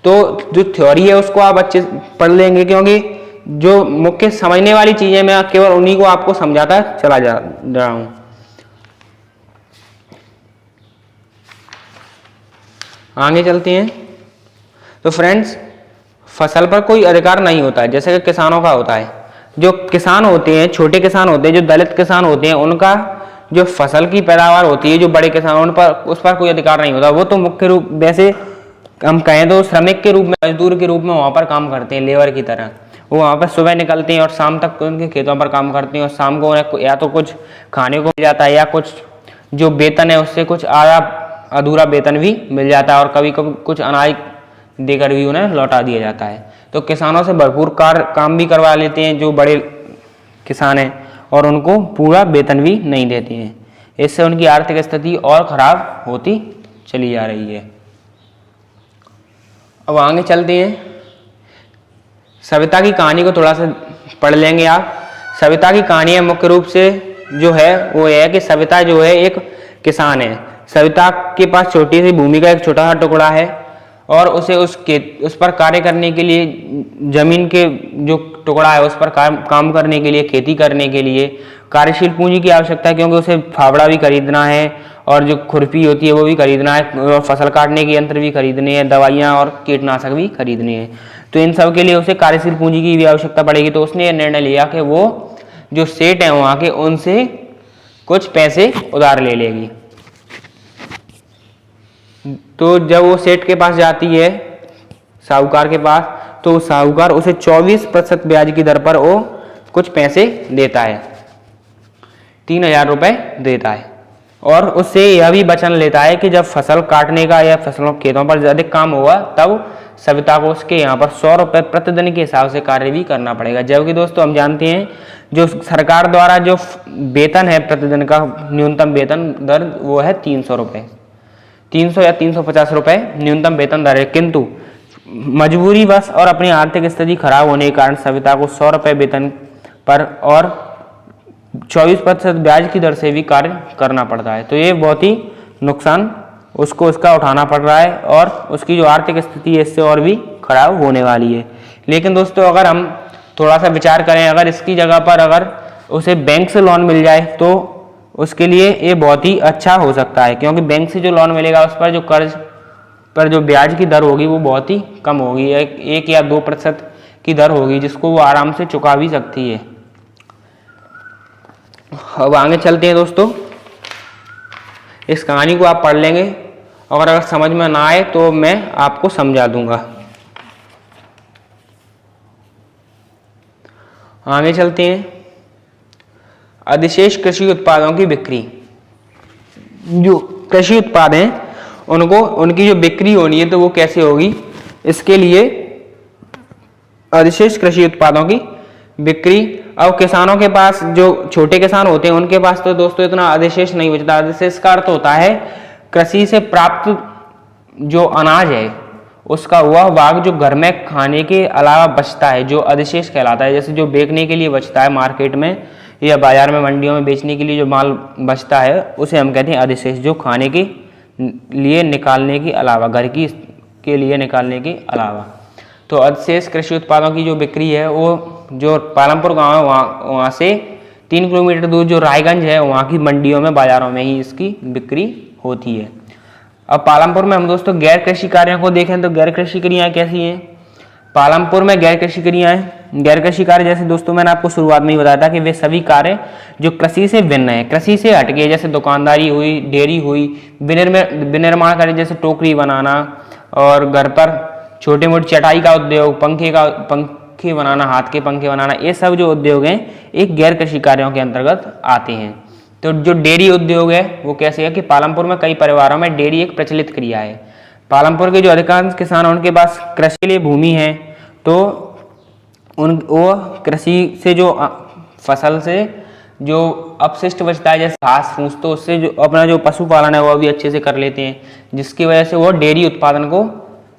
तो जो थ्योरी है उसको आप अच्छे पढ़ लेंगे, क्योंकि जो मुख्य समझने वाली चीजें मैं केवल उन्हीं को आपको समझाता चला जा रहा हूं। आगे चलते हैं। तो फ्रेंड्स, फसल पर कोई अधिकार नहीं होता है जैसे कि किसानों का होता है। जो किसान होते हैं, छोटे किसान होते हैं, जो दलित किसान होते हैं, उनका जो फसल की पैदावार होती है, जो बड़े किसान उन पर उस पर कोई अधिकार नहीं होता। वो तो मुख्य रूप वैसे हम कहें तो श्रमिक के रूप में, मजदूर के रूप में वहां पर काम करते हैं, लेबर की तरह। वो वहां पर सुबह निकलते हैं और शाम तक उनके खेतों पर काम करते हैं, और शाम को उन्हें या तो कुछ खाने को मिल जाता है या कुछ जो वेतन है उससे कुछ आधा अधूरा वेतन भी मिल जाता है, और कभी कभी कुछ अनाज देकर भी उन्हें लौटा दिया जाता है। तो किसानों से भरपूर काम भी करवा लेते हैं जो बड़े किसान हैं, और उनको पूरा वेतन भी नहीं देते हैं। इससे उनकी आर्थिक स्थिति और खराब होती चली जा रही है। अब आगे चलते हैं। सविता की कहानी को थोड़ा सा पढ़ लेंगे आप। सविता की कहानी मुख्य रूप से जो है वो है कि सविता जो है एक किसान है। सविता के पास छोटी सी भूमि का एक छोटा सा टुकड़ा है, और उसे उस पर कार्य करने के लिए, जमीन के जो टुकड़ा है उस पर काम करने के लिए, खेती करने के लिए कार्यशील पूंजी की आवश्यकता है, क्योंकि उसे फावड़ा भी खरीदना है, और जो खुरपी होती है वो भी खरीदना है, और फसल काटने के यंत्र भी खरीदने हैं, दवाइयाँ और कीटनाशक भी खरीदने हैं। तो इन सब के लिए उसे कार्यशील पूंजी की भी आवश्यकता पड़ेगी। तो उसने यह निर्णय लिया कि वो जो सेठ हैं वहाँ के, उनसे कुछ पैसे उधार ले लेगी। तो जब वो सेठ के पास जाती है, साहूकार के पास, तो साहूकार उसे 24% ब्याज की दर पर वो कुछ पैसे देता है, 3000 रुपए देता है, और उससे यह भी वचन लेता है कि जब फसल काटने का या फसलों खेतों पर अधिक काम होगा तब सविता को उसके यहाँ पर 100 रुपए प्रतिदिन के हिसाब से कार्य भी करना पड़ेगा। जबकि दोस्तों हम जानते हैं जो सरकार द्वारा जो वेतन है प्रतिदिन का न्यूनतम वेतन दर वो है 300 रुपए, 300 या 350 रुपए न्यूनतम वेतन दर है। किंतु मजबूरीवश और अपनी आर्थिक स्थिति खराब होने के कारण सविता को 100 रुपए वेतन पर और 24% ब्याज की दर से भी कार्य करना पड़ता है। तो ये बहुत ही नुकसान उसको उसका उठाना पड़ रहा है, और उसकी जो आर्थिक स्थिति है इससे और भी खराब होने वाली है। लेकिन दोस्तों अगर हम थोड़ा सा विचार करें, अगर इसकी जगह पर अगर उसे बैंक से लोन मिल जाए तो उसके लिए ये बहुत ही अच्छा हो सकता है, क्योंकि बैंक से जो लोन मिलेगा उस पर जो कर्ज पर जो ब्याज की दर होगी वो बहुत ही कम होगी, 1 या 2% की दर होगी, जिसको वो आराम से चुका भी सकती है। अब आगे चलते हैं दोस्तों। इस कहानी को आप पढ़ लेंगे, और अगर समझ में ना आए तो मैं आपको समझा दूंगा। आगे चलते हैं। अधिशेष कृषि उत्पादों की बिक्री। जो कृषि उत्पाद हैं उनको उनकी जो बिक्री होनी है तो वो कैसे होगी, इसके लिए अधिशेष कृषि उत्पादों की बिक्री। अब किसानों के पास जो छोटे किसान होते हैं उनके पास तो दोस्तों इतना अधिशेष नहीं बचता। अधिशेष का अर्थ होता है कृषि से प्राप्त जो अनाज है उसका वह भाग जो घर में खाने के अलावा बचता है, जो अधिशेष कहलाता है। जैसे जो बेचने के लिए बचता है मार्केट में या बाजार में, मंडियों में बेचने के लिए जो माल बचता है उसे हम कहते हैं अधिशेष, जो खाने के लिए निकालने के अलावा, घर की के लिए निकालने के अलावा। तो अधिशेष कृषि उत्पादों की जो बिक्री है वो जो पालमपुर गांव है वहाँ से 3 किलोमीटर दूर जो रायगंज है वहाँ की मंडियों में, बाजारों में ही इसकी बिक्री होती है। अब पालमपुर में हम दोस्तों गैर कृषि कार्यों को देखें तो गैर कृषि क्रियाएं कैसी हैं। पालमपुर में गैर कृषि क्रियाएं, गैर कृषि कार्य जैसे दोस्तों मैंने आपको शुरुआत में ही बताया था कि वे सभी कार्य जो कृषि से भिन्न है, कृषि से हटके, जैसे दुकानदारी हुई, डेयरी हुई, विनिर्माण कार्य जैसे टोकरी बनाना और घर पर छोटे मोटे चटाई का उद्योग, पंखे बनाना, हाथ के पंखे बनाना, ये सब जो उद्योग हैं एक गैर कृषि कार्यों के अंतर्गत आते हैं। तो जो डेयरी उद्योग है वो कैसे है कि पालमपुर में कई परिवारों में डेयरी एक प्रचलित क्रिया है। पालमपुर के जो अधिकांश किसान उनके पास कृषि के लिए भूमि है, तो वो कृषि से जो फसल से जो अपशिष्ट बचता है जैसे घास फूस, तो उससे जो अपना जो पशुपालन है वो भी अच्छे से कर लेते हैं, जिसकी वजह से वो डेयरी उत्पादन को,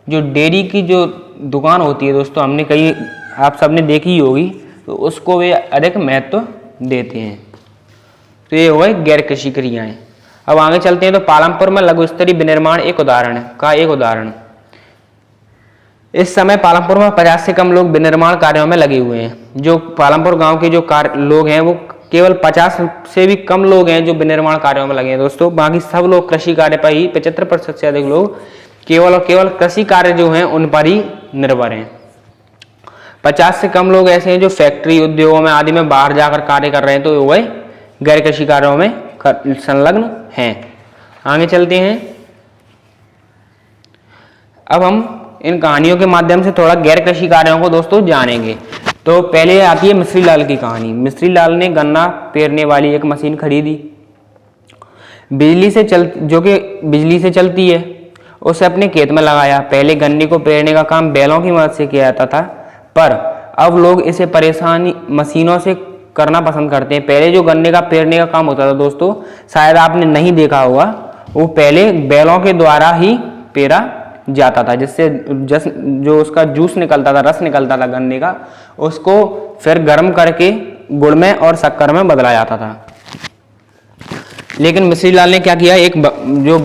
जो डेयरी की जो दुकान होती है दोस्तों, हमने कई आप सबने देखी ही होगी, तो उसको वे अधिक महत्व देते हैं। तो ये हो गए गैर कृषि क्रियाएं। अब आगे चलते हैं। तो पालमपुर में लघु स्तरीय विनिर्माण एक उदाहरण है इस समय पालमपुर में 50 से कम लोग विनिर्माण कार्यों में लगे हुए हैं। जो पालमपुर गांव के जो लोग हैं वो केवल 50 से भी कम लोग हैं जो विनिर्माण कार्यों में लगे हैं दोस्तों। बाकी सब लोग कृषि कार्य पर ही 75% से अधिक लोग केवल और केवल कृषि कार्य जो हैं उन पर ही निर्भर हैं। 50 से कम लोग ऐसे हैं जो फैक्ट्री उद्योगों में आदि में बाहर जाकर कार्य कर रहे हैं, तो वह गैर कृषि कार्यों में संलग्न हैं। आगे चलते हैं। अब हम इन कहानियों के माध्यम से थोड़ा गैर कृषि कार्यों को दोस्तों जानेंगे। तो पहले आती है मिस्री लाल की कहानी। मिस्री लाल ने गन्ना पेरने वाली एक मशीन खरीदी जो कि बिजली से चलती है। उसे अपने खेत में लगाया। पहले गन्ने को पेरने का काम बैलों की मदद से किया जाता था, पर अब लोग इसे परेशानी मशीनों से करना पसंद करते हैं। पहले जो गन्ने का पेरने का काम होता था दोस्तों, शायद आपने नहीं देखा होगा, वो पहले बैलों के द्वारा ही पेरा जाता था, जिससे जो उसका जूस निकलता था, रस निकलता था गन्ने का, उसको फिर गर्म करके गुड़ में और शक्कर में बदला जाता था। लेकिन मिस्री लाल ने क्या किया, जो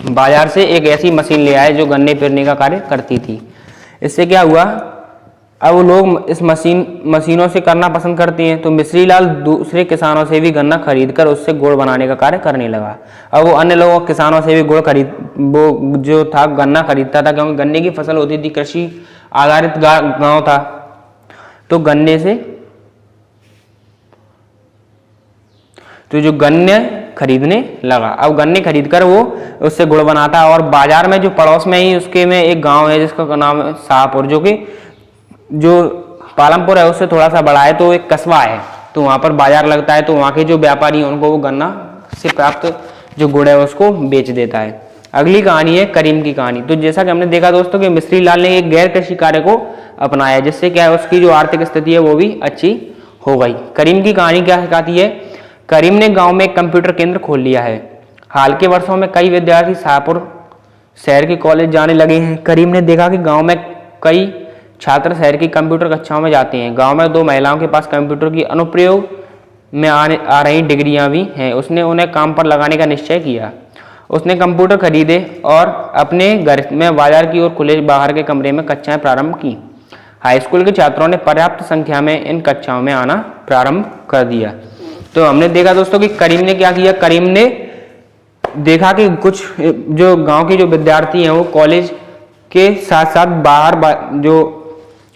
बाजार से एक ऐसी मशीन ले आए जो गन्ने पेरने का कार्य करती थी। इससे क्या हुआ, अब लोग इस मशीनों से करना पसंद करते हैं। तो मिस्री लाल दूसरे किसानों से भी गन्ना खरीदकर उससे गुड़ बनाने का कार्य करने लगा। अब वो अन्य लोगों किसानों से भी गन्ना खरीदता था, क्योंकि गन्ने की फसल होती थी, कृषि आधारित गांव था, तो जो गन्ने खरीदने लगा। अब गन्ने खरीदकर वो उससे गुड़ बनाता, और बाजार में जो पड़ोस में ही उसके में एक गांव है जिसका नाम है शाहपुर, जो पालमपुर है उससे थोड़ा सा बड़ा है, तो एक कस्बा है, तो वहाँ पर बाजार लगता है। तो वहाँ के जो व्यापारी हैं उनको वो गन्ना से प्राप्त जो गुड़ है उसको बेच देता है। अगली कहानी है करीम की कहानी। तो जैसा कि हमने देखा दोस्तों कि मिस्री लाल ने एक गैर कृषि कार्य को अपनाया, जिससे क्या है उसकी जो आर्थिक स्थिति है वो भी अच्छी हो गई। करीम की कहानी क्या सिखाती है, करीम ने गाँव में एक कंप्यूटर केंद्र खोल लिया है। हाल के वर्षों में कई विद्यार्थी शाहपुर शहर के कॉलेज जाने लगे हैं। करीम ने देखा कि गाँव में कई छात्र शहर की कंप्यूटर कक्षाओं में जाते हैं। गांव में 2 महिलाओं के पास कंप्यूटर की अनुप्रयोग में आ रही डिग्रियां भी हैं। उसने उन्हें काम पर लगाने का निश्चय किया। उसने कंप्यूटर खरीदे और अपने घर में बाजार की ओर खुले बाहर के कमरे में कक्षाएं प्रारंभ की। हाई स्कूल के छात्रों ने पर्याप्त संख्या में इन कक्षाओं में आना प्रारंभ कर दिया। तो हमने देखा दोस्तों कि करीम ने क्या किया, करीम ने देखा कि कुछ जो गाँव के जो विद्यार्थी हैं वो कॉलेज के साथ साथ बाहर जो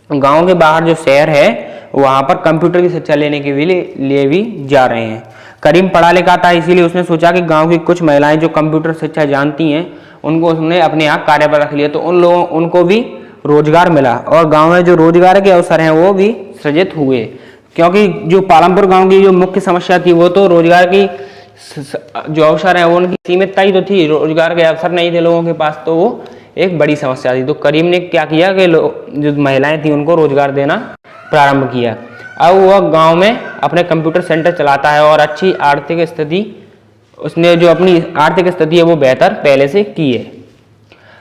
गांव के बाहर जो शहर है वहां पर कंप्यूटर की शिक्षा लेने के लिए भी जा रहे हैं। करीम पढ़ा लिखा था, इसीलिए उसने सोचा कि गांव की कुछ महिलाएं जो कंप्यूटर शिक्षा जानती हैं उनको उसने अपने यहाँ कार्य पर रख लिया, तो उनको भी रोजगार मिला और गांव में जो रोजगार के अवसर हैं वो भी सृजित हुए। क्योंकि जो पालमपुर गाँव की जो मुख्य समस्या थी वो तो रोजगार की जो अवसर है वो उनकी सीमितता ही तो थी, रोजगार के अवसर नहीं थे लोगों के पास, तो वो एक बड़ी समस्या थी। तो करीम ने क्या किया कि जो महिलाएं थी उनको रोजगार देना प्रारंभ किया। अब वह गांव में अपने कंप्यूटर सेंटर चलाता है और अच्छी आर्थिक स्थिति, उसने जो अपनी आर्थिक स्थिति है वो बेहतर पहले से की है।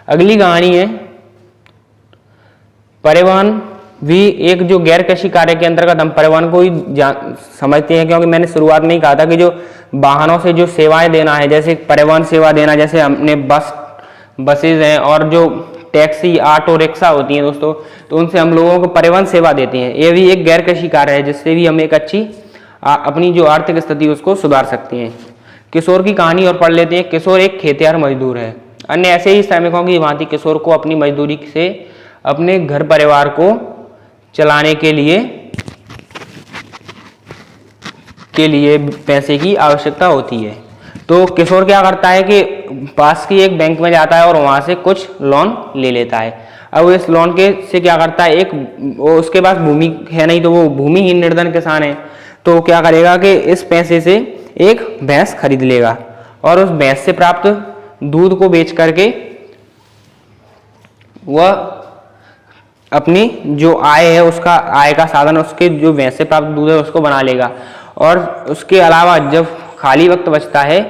अगली कहानी है परिवहन भी एक जो गैर कृषि कार्य के अंतर्गत हम परिवहन को ही समझते हैं, क्योंकि मैंने शुरुआत में ही कहा था कि जो वाहनों से जो सेवाएं देना है, जैसे परिवहन सेवा देना, जैसे हमने बसेज हैं और जो टैक्सी ऑटो रिक्शा होती हैं दोस्तों, तो उनसे हम लोगों को परिवहन सेवा देते हैं। ये भी एक गैर कृषि कार्य है जिससे भी हम एक अच्छी अपनी जो आर्थिक स्थिति उसको सुधार सकते हैं। किशोर की कहानी और पढ़ लेते हैं। किशोर एक खेतिहर मजदूर है। अन्य ऐसे ही श्रमिकों की भांति किशोर को अपनी मजदूरी से अपने घर परिवार को चलाने के लिए पैसे की आवश्यकता होती है। तो किशोर क्या करता है कि पास की एक बैंक में जाता है और वहां से कुछ लोन ले लेता है। अब इस लोन के से क्या करता है, वो उसके पास भूमि है नहीं, तो वो भूमिहीन निर्धन किसान है, तो क्या करेगा कि इस पैसे से एक भैंस खरीद लेगा और उस भैंस से प्राप्त दूध को बेच करके वह अपनी जो आय है, उसका आय का साधन उसके जो भैंस से प्राप्त दूध है उसको बना लेगा। और उसके अलावा जब खाली वक्त बचता है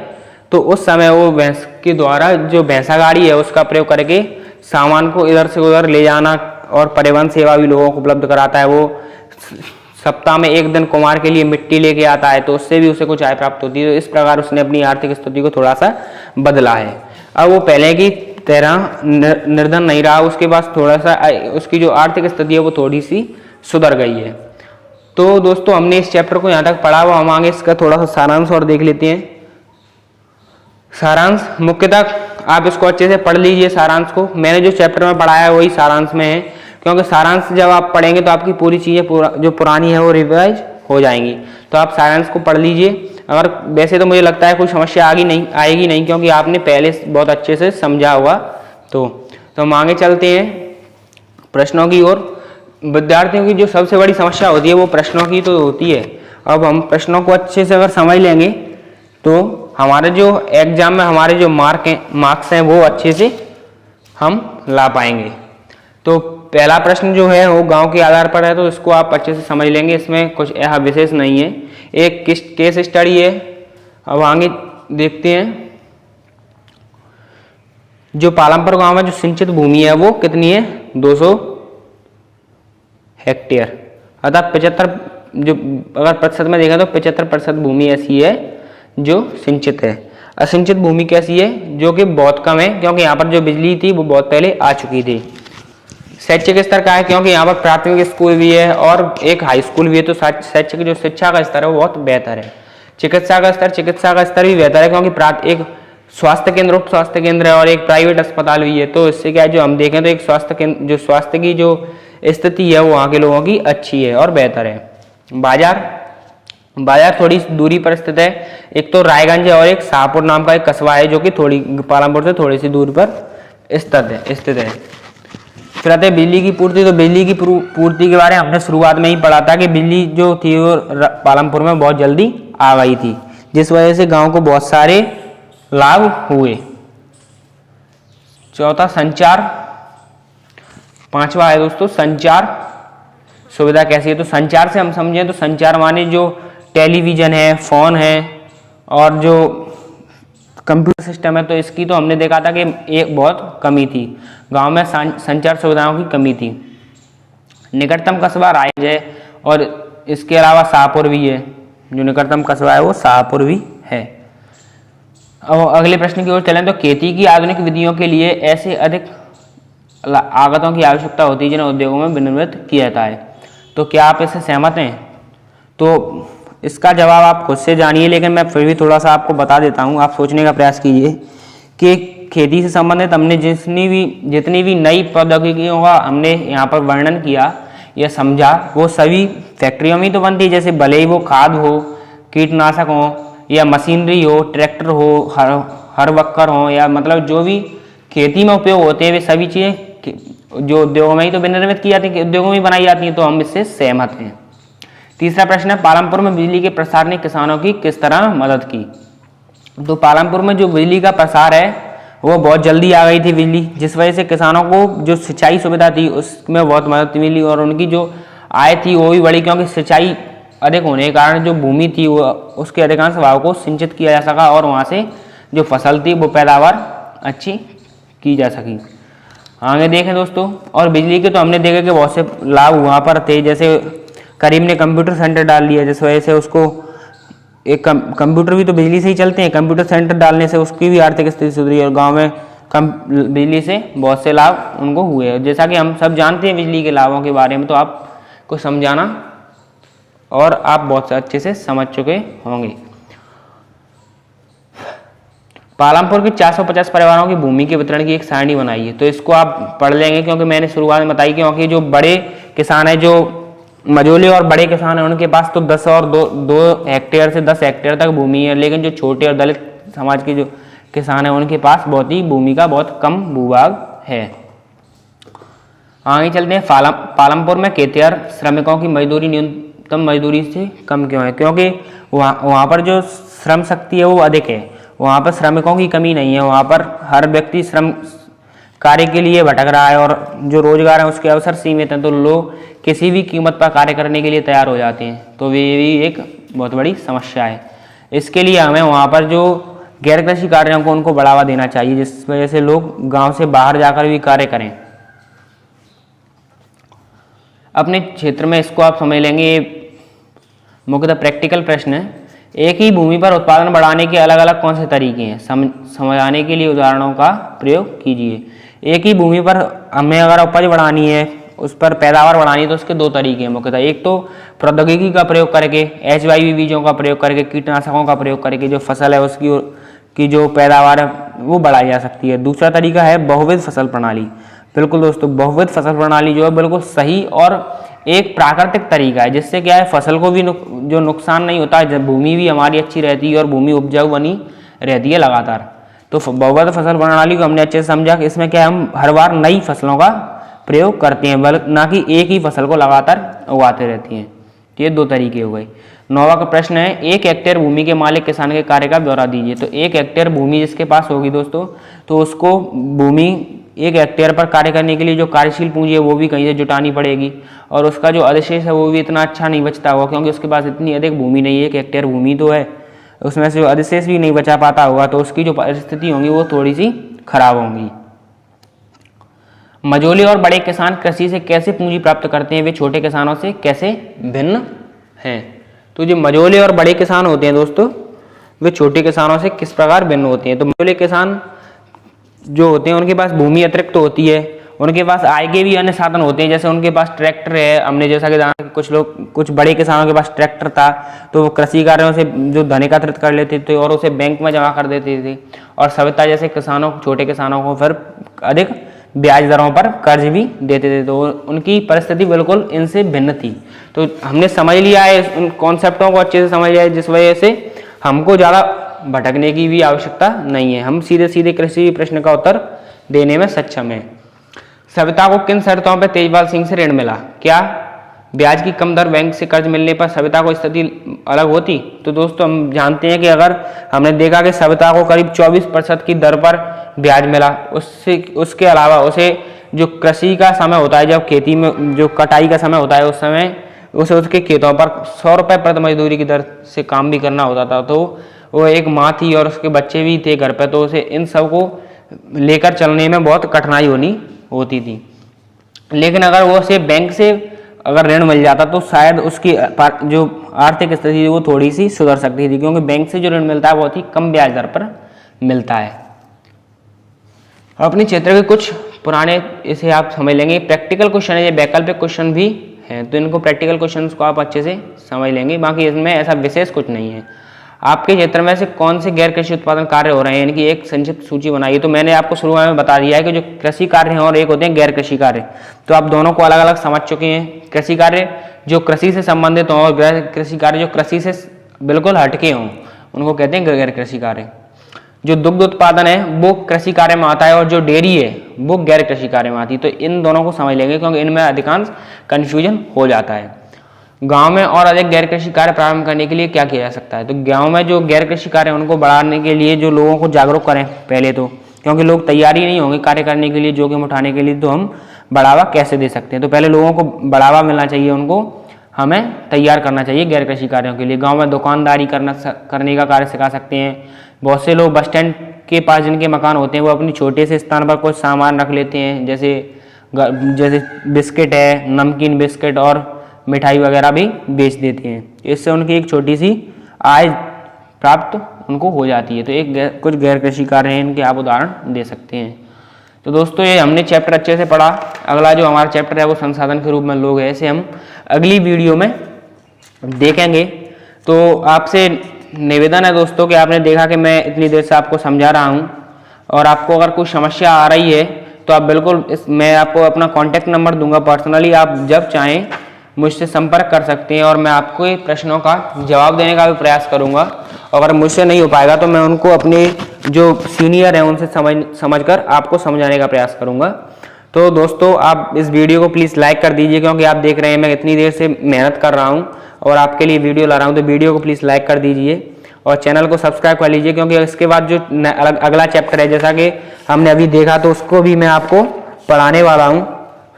तो उस समय वो भैंस के द्वारा जो भैंसा गाड़ी है उसका प्रयोग करके सामान को इधर से उधर ले जाना और परिवहन सेवा भी लोगों को उपलब्ध कराता है। वो सप्ताह में एक दिन कुमार के लिए मिट्टी लेके आता है, तो उससे भी उसे कुछ आय प्राप्त होती है। तो इस प्रकार उसने अपनी आर्थिक स्थिति को थोड़ा सा बदला है। अब वो पहले की तरह निर्धन नहीं रहा, उसके पास थोड़ा सा उसकी जो आर्थिक स्थिति है वो थोड़ी सी सुधर गई है। तो दोस्तों हमने इस चैप्टर को यहाँ तक पढ़ा हुआ, हम आगे इसका थोड़ा सा सारांश और देख लेते हैं। सारांश मुख्यतः आप इसको अच्छे से पढ़ लीजिए। सारांश को मैंने जो चैप्टर में पढ़ाया है वही सारांश में है, क्योंकि सारांश जब आप पढ़ेंगे तो आपकी पूरी चीज़ें जो पुरानी है वो रिवाइज हो जाएंगी। तो आप सारांश को पढ़ लीजिए। अगर वैसे तो मुझे लगता है कोई समस्या आएगी नहीं, क्योंकि आपने पहले बहुत अच्छे से समझा हुआ। तो हम आगे चलते हैं प्रश्नों की ओर। विद्यार्थियों की जो सबसे बड़ी समस्या होती है वो प्रश्नों की तो होती है। अब हम प्रश्नों को अच्छे से अगर समझ लेंगे तो हमारे जो एग्जाम में हमारे जो मार्क्स हैं वो अच्छे से हम ला पाएंगे। तो पहला प्रश्न जो है वो गांव के आधार पर है, तो इसको आप अच्छे से समझ लेंगे, इसमें कुछ यह विशेष नहीं है, एक केस स्टडी है। अब आगे देखते हैं। जो पालमपुर गांव में जो सिंचित भूमि है वो कितनी है, 200 हेक्टेयर, अर्थात 75, जो अगर प्रतिशत में देखा तो 75% भूमि ऐसी है जो सिंचित है। असिंचित भूमि कैसी है, जो कि बहुत कम है, क्योंकि यहाँ पर जो बिजली थी वो बहुत पहले आ चुकी थी। शैक्षिक स्तर का है, क्योंकि यहाँ पर प्राथमिक स्कूल भी है और एक हाई स्कूल भी है, तो शैक्षिक जो शिक्षा का स्तर है वो बहुत बेहतर है। चिकित्सा का स्तर भी बेहतर है, क्योंकि एक स्वास्थ्य केंद्र, उप स्वास्थ्य केंद्र है और एक प्राइवेट अस्पताल भी है। तो इससे क्या है, जो हम देखें तो एक स्वास्थ्य की जो स्थिति है वो वहाँ के लोगों की अच्छी है और बेहतर है। बाजार थोड़ी दूरी पर स्थित है, एक तो रायगंज है और एक शाहपुर नाम का एक कस्बा है जो कि थोड़ी पालमपुर से थोड़ी सी दूर पर स्थित है। फिर आते हैं बिजली की पूर्ति। तो बिजली की पूर्ति के बारे में हमने शुरुआत में ही पढ़ा था कि बिजली जो थी वो पालमपुर में बहुत जल्दी आ गई थी, जिस वजह से गांव को बहुत सारे लाभ हुए। चौथा संचार, पांचवा है दोस्तों संचार सुविधा कैसी है। तो संचार से हम समझें तो संचार माने जो टेलीविजन है, फोन है और जो कंप्यूटर सिस्टम है, तो इसकी तो हमने देखा था कि एक बहुत कमी थी, गांव में संचार सुविधाओं की कमी थी। निकटतम कस्बा रायगंज है और इसके अलावा शाहपुर भी है, जो निकटतम कस्बा है वो शाहपुर भी है। अब अगले प्रश्न की ओर चलें तो खेती की आधुनिक विधियों के लिए ऐसे अधिक आगतों की आवश्यकता होती है जिन्हें उद्योगों में विनिर्मित किया जाता है। तो क्या आप इससे सहमत हैं? तो इसका जवाब आप खुद से जानिए, लेकिन मैं फिर भी थोड़ा सा आपको बता देता हूँ। आप सोचने का प्रयास कीजिए कि खेती से संबंधित हमने जितनी भी नई प्रौद्योगिकियों का हमने यहाँ पर वर्णन किया या समझा, वो सभी फैक्ट्रियों में तो बनती है, जैसे भले ही वो खाद हो, कीटनाशक हो या मशीनरी हो, ट्रैक्टर हो, हर वक्कर हो, या मतलब जो भी खेती में उपयोग होते हैं वे सभी चीज़ें जो उद्योगों में ही तो विनिर्मित की जाती है, उद्योगों में बनाई जाती हैं। तो हम इससे सहमत हैं। तीसरा प्रश्न है, पालमपुर में बिजली के प्रसार ने किसानों की किस तरह मदद की। तो पालमपुर में जो बिजली का प्रसार है वो बहुत जल्दी आ गई थी बिजली, जिस वजह से किसानों को जो सिंचाई सुविधा थी उसमें बहुत मदद मिली और उनकी जो आय थी वो भी बढ़ी, क्योंकि सिंचाई अधिक होने के कारण जो भूमि थी वो उसके अधिकांश भाग को सिंचित किया जा सका और वहाँ से जो फसल थी वो पैदावार अच्छी की जा सकी। आगे देखें दोस्तों, और बिजली के तो हमने देखा कि बहुत से लाभ वहाँ पर थे, जैसे करीम ने कंप्यूटर सेंटर डाल लिया, जिस वजह से उसको एक कंप्यूटर भी तो बिजली से ही चलते हैं, कंप्यूटर सेंटर डालने से उसकी भी आर्थिक स्थिति सुधरी और गांव में बिजली से बहुत से लाभ उनको हुए। जैसा कि हम सब जानते हैं बिजली के लाभों के बारे में, तो आपको समझाना और आप बहुत अच्छे से समझ चुके होंगे। पालमपुर के 450 परिवारों की भूमि के वितरण की एक सारणी बनाई है। तो इसको आप पढ़ लेंगे, क्योंकि मैंने शुरुआत में बताई क्योंकि जो बड़े किसान है, जो मझोले और बड़े किसान है, उनके पास तो 10 और 2 हेक्टेयर से 10 हेक्टेयर तक भूमि है, लेकिन जो छोटे और दलित समाज के जो किसान है उनके पास भूमि का बहुत कम भूभाग है। आगे चलते हैं। पालमपुर में खेतिहर श्रमिकों की मजदूरी न्यूनतम मजदूरी से कम क्यों है? क्योंकि वहाँ पर जो श्रम शक्ति है वो अधिक है, वहाँ पर श्रमिकों की कमी नहीं है, वहाँ पर हर व्यक्ति श्रम कार्य के लिए भटक रहा है और जो रोजगार है उसके अवसर सीमित हैं, तो लोग किसी भी कीमत पर कार्य करने के लिए तैयार हो जाते हैं। तो ये भी एक बहुत बड़ी समस्या है। इसके लिए हमें वहाँ पर जो गैर कृषि कार्यों को उनको बढ़ावा देना चाहिए, जिस वजह से लोग गांव से बाहर जाकर भी कार्य करें अपने क्षेत्र में। इसको आप समझ लेंगे, मुख्यतः प्रैक्टिकल प्रश्न है। एक ही भूमि पर उत्पादन बढ़ाने के अलग अलग कौन से तरीके हैं? समझाने के लिए उदाहरणों का प्रयोग कीजिए। एक ही भूमि पर हमें अगर उपज बढ़ानी है, उस पर पैदावार बढ़ानी है, तो उसके 2 तरीके हैं मुख्यतः। एक तो प्रौद्योगिकी का प्रयोग करके, HYV बीजों का प्रयोग करके, कीटनाशकों का प्रयोग करके जो फसल है उसकी की जो पैदावार है वो बढ़ाई जा सकती है। दूसरा तरीका है बहुविध फसल प्रणाली। बिल्कुल दोस्तों, बहुविध फसल प्रणाली जो है बिल्कुल सही और एक प्राकृतिक तरीका है, जिससे क्या है फसल को भी जो नुकसान नहीं होता है, भूमि भी हमारी अच्छी रहती है और भूमि उपजाऊ बनी रहती है लगातार। तो बहुविध फसल प्रणाली को हमने अच्छे से समझा कि इसमें क्या हम हर बार नई फसलों का प्रयोग करते हैं, बल्कि ना कि एक ही फसल को लगातार उगाते रहती हैं। ये 2 तरीके हो गए। 9वां का प्रश्न है, 1 हेक्टेयर भूमि के मालिक किसान के कार्य का ब्यौरा दीजिए। तो 1 हेक्टेयर भूमि जिसके पास होगी दोस्तों, तो उसको भूमि 1 हेक्टेयर पर कार्य करने के लिए जो कार्यशील पूंजी है वो भी कहीं से जुटानी पड़ेगी, और उसका जो अधिशेष है वो भी इतना अच्छा नहीं बचता होगा, क्योंकि उसके पास इतनी अधिक भूमि नहीं है। 1 हेक्टेयर भूमि तो है, उसमें से जो अधिशेष भी नहीं बचा पाता होगा, तो उसकी जो परिस्थिति होंगी वो थोड़ी सी खराब होंगी। मझोले और बड़े किसान कृषि से कैसे पूंजी प्राप्त करते हैं? वे छोटे किसानों से कैसे भिन्न हैं? तो जो मझोले और बड़े किसान होते हैं दोस्तों, वे छोटे किसानों से किस प्रकार भिन्न होते हैं? तो मझोले किसान जो होते हैं उनके पास भूमि अतिरिक्त होती है, उनके पास आय के भी अन्य साधन होते हैं, जैसे उनके पास ट्रैक्टर है। हमने जैसा कि जाना कुछ बड़े किसानों के पास ट्रैक्टर था, तो वो कृषि कार्यों से जो धन एकत्रित कर लेते थे और उसे बैंक में जमा कर देते थे, और सविता जैसे छोटे किसानों को फिर अधिक ब्याज दरों पर कर्ज भी देते थे। तो उनकी परिस्थिति बिल्कुल इनसे भिन्न थी। तो हमने समझ लिया है, उन कॉन्सेप्टों को अच्छे से समझ लिया है, जिस वजह से हमको ज़्यादा भटकने की भी आवश्यकता नहीं है। हम सीधे सीधे कृषि प्रश्न का उत्तर देने में सक्षम हैं। सविता को किन शर्तों पर तेजपाल सिंह से ऋण मिला? क्या ब्याज की कम दर बैंक से कर्ज मिलने पर सविता को स्थिति अलग होती? तो दोस्तों हम जानते हैं कि अगर हमने देखा कि सविता को करीब 24% की दर पर ब्याज मिला, उसके अलावा उसे जो कृषि का समय होता है, जब खेती में जो कटाई का समय होता है, उस समय उसे उसके खेतों पर 100 रुपये प्रति मजदूरी की दर से काम भी करना होता था। तो वो एक माँ थी और उसके बच्चे भी थे घर पे, तो उसे इन सब को लेकर चलने में बहुत कठिनाई होती थी। लेकिन अगर वो उसे बैंक से अगर ऋण मिल जाता तो शायद उसकी जो आर्थिक स्थिति वो थोड़ी सी सुधर सकती थी, क्योंकि बैंक से जो ऋण मिलता है बहुत ही कम ब्याज दर पर मिलता है। अपने क्षेत्र के कुछ पुराने, इसे आप समझ लेंगे, प्रैक्टिकल क्वेश्चन है, ये वैकल्पिक क्वेश्चन भी हैं, तो इनको प्रैक्टिकल क्वेश्चन को आप अच्छे से समझ लेंगे। बाकी इसमें ऐसा विशेष कुछ नहीं है। आपके क्षेत्र में से कौन से गैर कृषि उत्पादन कार्य हो रहे हैं, इनकी एक संक्षिप्त सूची बनाइए। तो मैंने आपको शुरुआत में बता दिया है कि जो कृषि कार्य हैं और एक होते हैं गैर कृषि कार्य, तो आप दोनों को अलग अलग समझ चुके हैं। कृषि कार्य जो कृषि से संबंधित हों और गैर कृषि कार्य जो कृषि से बिल्कुल हटके हों, उनको कहते हैं गैर कृषि कार्य। जो दुग्ध उत्पादन है वो कृषि कार्य में आता है, और जो डेयरी है वो गैर कृषि कार्य में आती है। तो इन दोनों को समझ लेंगे, क्योंकि इनमें अधिकांश कन्फ्यूजन हो जाता है। गांव में और अधिक गैर कृषि कार्य प्रारंभ करने के लिए क्या किया जा सकता है? तो गांव में जो गैर कृषि कार्य है उनको बढ़ाने के लिए जो लोगों को जागरूक करें पहले तो, क्योंकि लोग तैयार ही नहीं होंगे कार्य करने के लिए, जोखिम उठाने के लिए, तो हम बढ़ावा कैसे दे सकते हैं? तो पहले लोगों को बढ़ावा मिलना चाहिए, उनको हमें तैयार करना चाहिए गैर कृषि कार्यों के लिए। गाँव में दुकानदारी करने का कार्य सिखा सकते हैं। बहुत से लोग बस स्टैंड के पास जिनके मकान होते हैं वो अपनी छोटे से स्थान पर कुछ सामान रख लेते हैं, जैसे बिस्किट है, नमकीन बिस्किट और मिठाई वगैरह भी बेच देते हैं। इससे उनकी एक छोटी सी आय प्राप्त उनको हो जाती है। तो कुछ गैर कृषि कार्य हैं, इनके आप उदाहरण दे सकते हैं। तो दोस्तों ये हमने चैप्टर अच्छे से पढ़ा। अगला जो हमारा चैप्टर है वो संसाधन के रूप में लोग है, इसे हम अगली वीडियो में देखेंगे। तो आपसे निवेदन है दोस्तों कि आपने देखा कि मैं इतनी देर से आपको समझा रहा हूँ, और आपको अगर कोई समस्या आ रही है तो आप बिल्कुल मैं आपको अपना कॉन्टैक्ट नंबर दूंगा पर्सनली, आप जब चाहें मुझसे संपर्क कर सकते हैं और मैं आपको ये प्रश्नों का जवाब देने का भी प्रयास करूंगा। अगर मुझसे नहीं हो पाएगा तो मैं उनको अपने जो सीनियर हैं उनसे समझकर आपको समझाने का प्रयास करूंगा। तो दोस्तों आप इस वीडियो को प्लीज़ लाइक कर दीजिए, क्योंकि आप देख रहे हैं मैं इतनी देर से मेहनत कर रहा हूँ और आपके लिए वीडियो ला रहा हूँ, तो वीडियो को प्लीज़ लाइक कर दीजिए और चैनल को सब्सक्राइब कर लीजिए, क्योंकि इसके बाद जो अगला चैप्टर है जैसा कि हमने अभी देखा तो उसको भी मैं आपको पढ़ाने वाला हूँ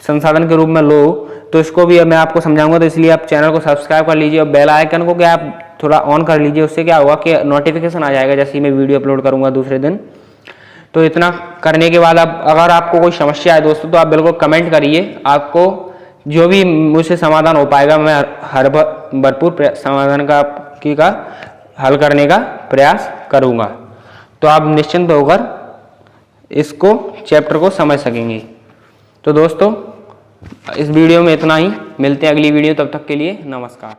संसाधन के रूप में लो, तो इसको भी मैं आपको समझाऊंगा। तो इसलिए आप चैनल को सब्सक्राइब कर लीजिए और बेल आइकन को क्या आप थोड़ा ऑन कर लीजिए, उससे क्या होगा कि नोटिफिकेशन आ जाएगा जैसे ही मैं वीडियो अपलोड करूंगा दूसरे दिन। तो इतना करने के बाद अब अगर आपको कोई समस्या है दोस्तों तो आप बिल्कुल कमेंट करिए, आपको जो भी मुझसे समाधान हो पाएगा मैं हर भरपूर समाधान का हल करने का प्रयास करूंगा। तो आप निश्चिंत होकर इसको चैप्टर को समझ सकेंगे। तो दोस्तों इस वीडियो में इतना ही, मिलते हैं अगली वीडियो, तब तक के लिए नमस्कार।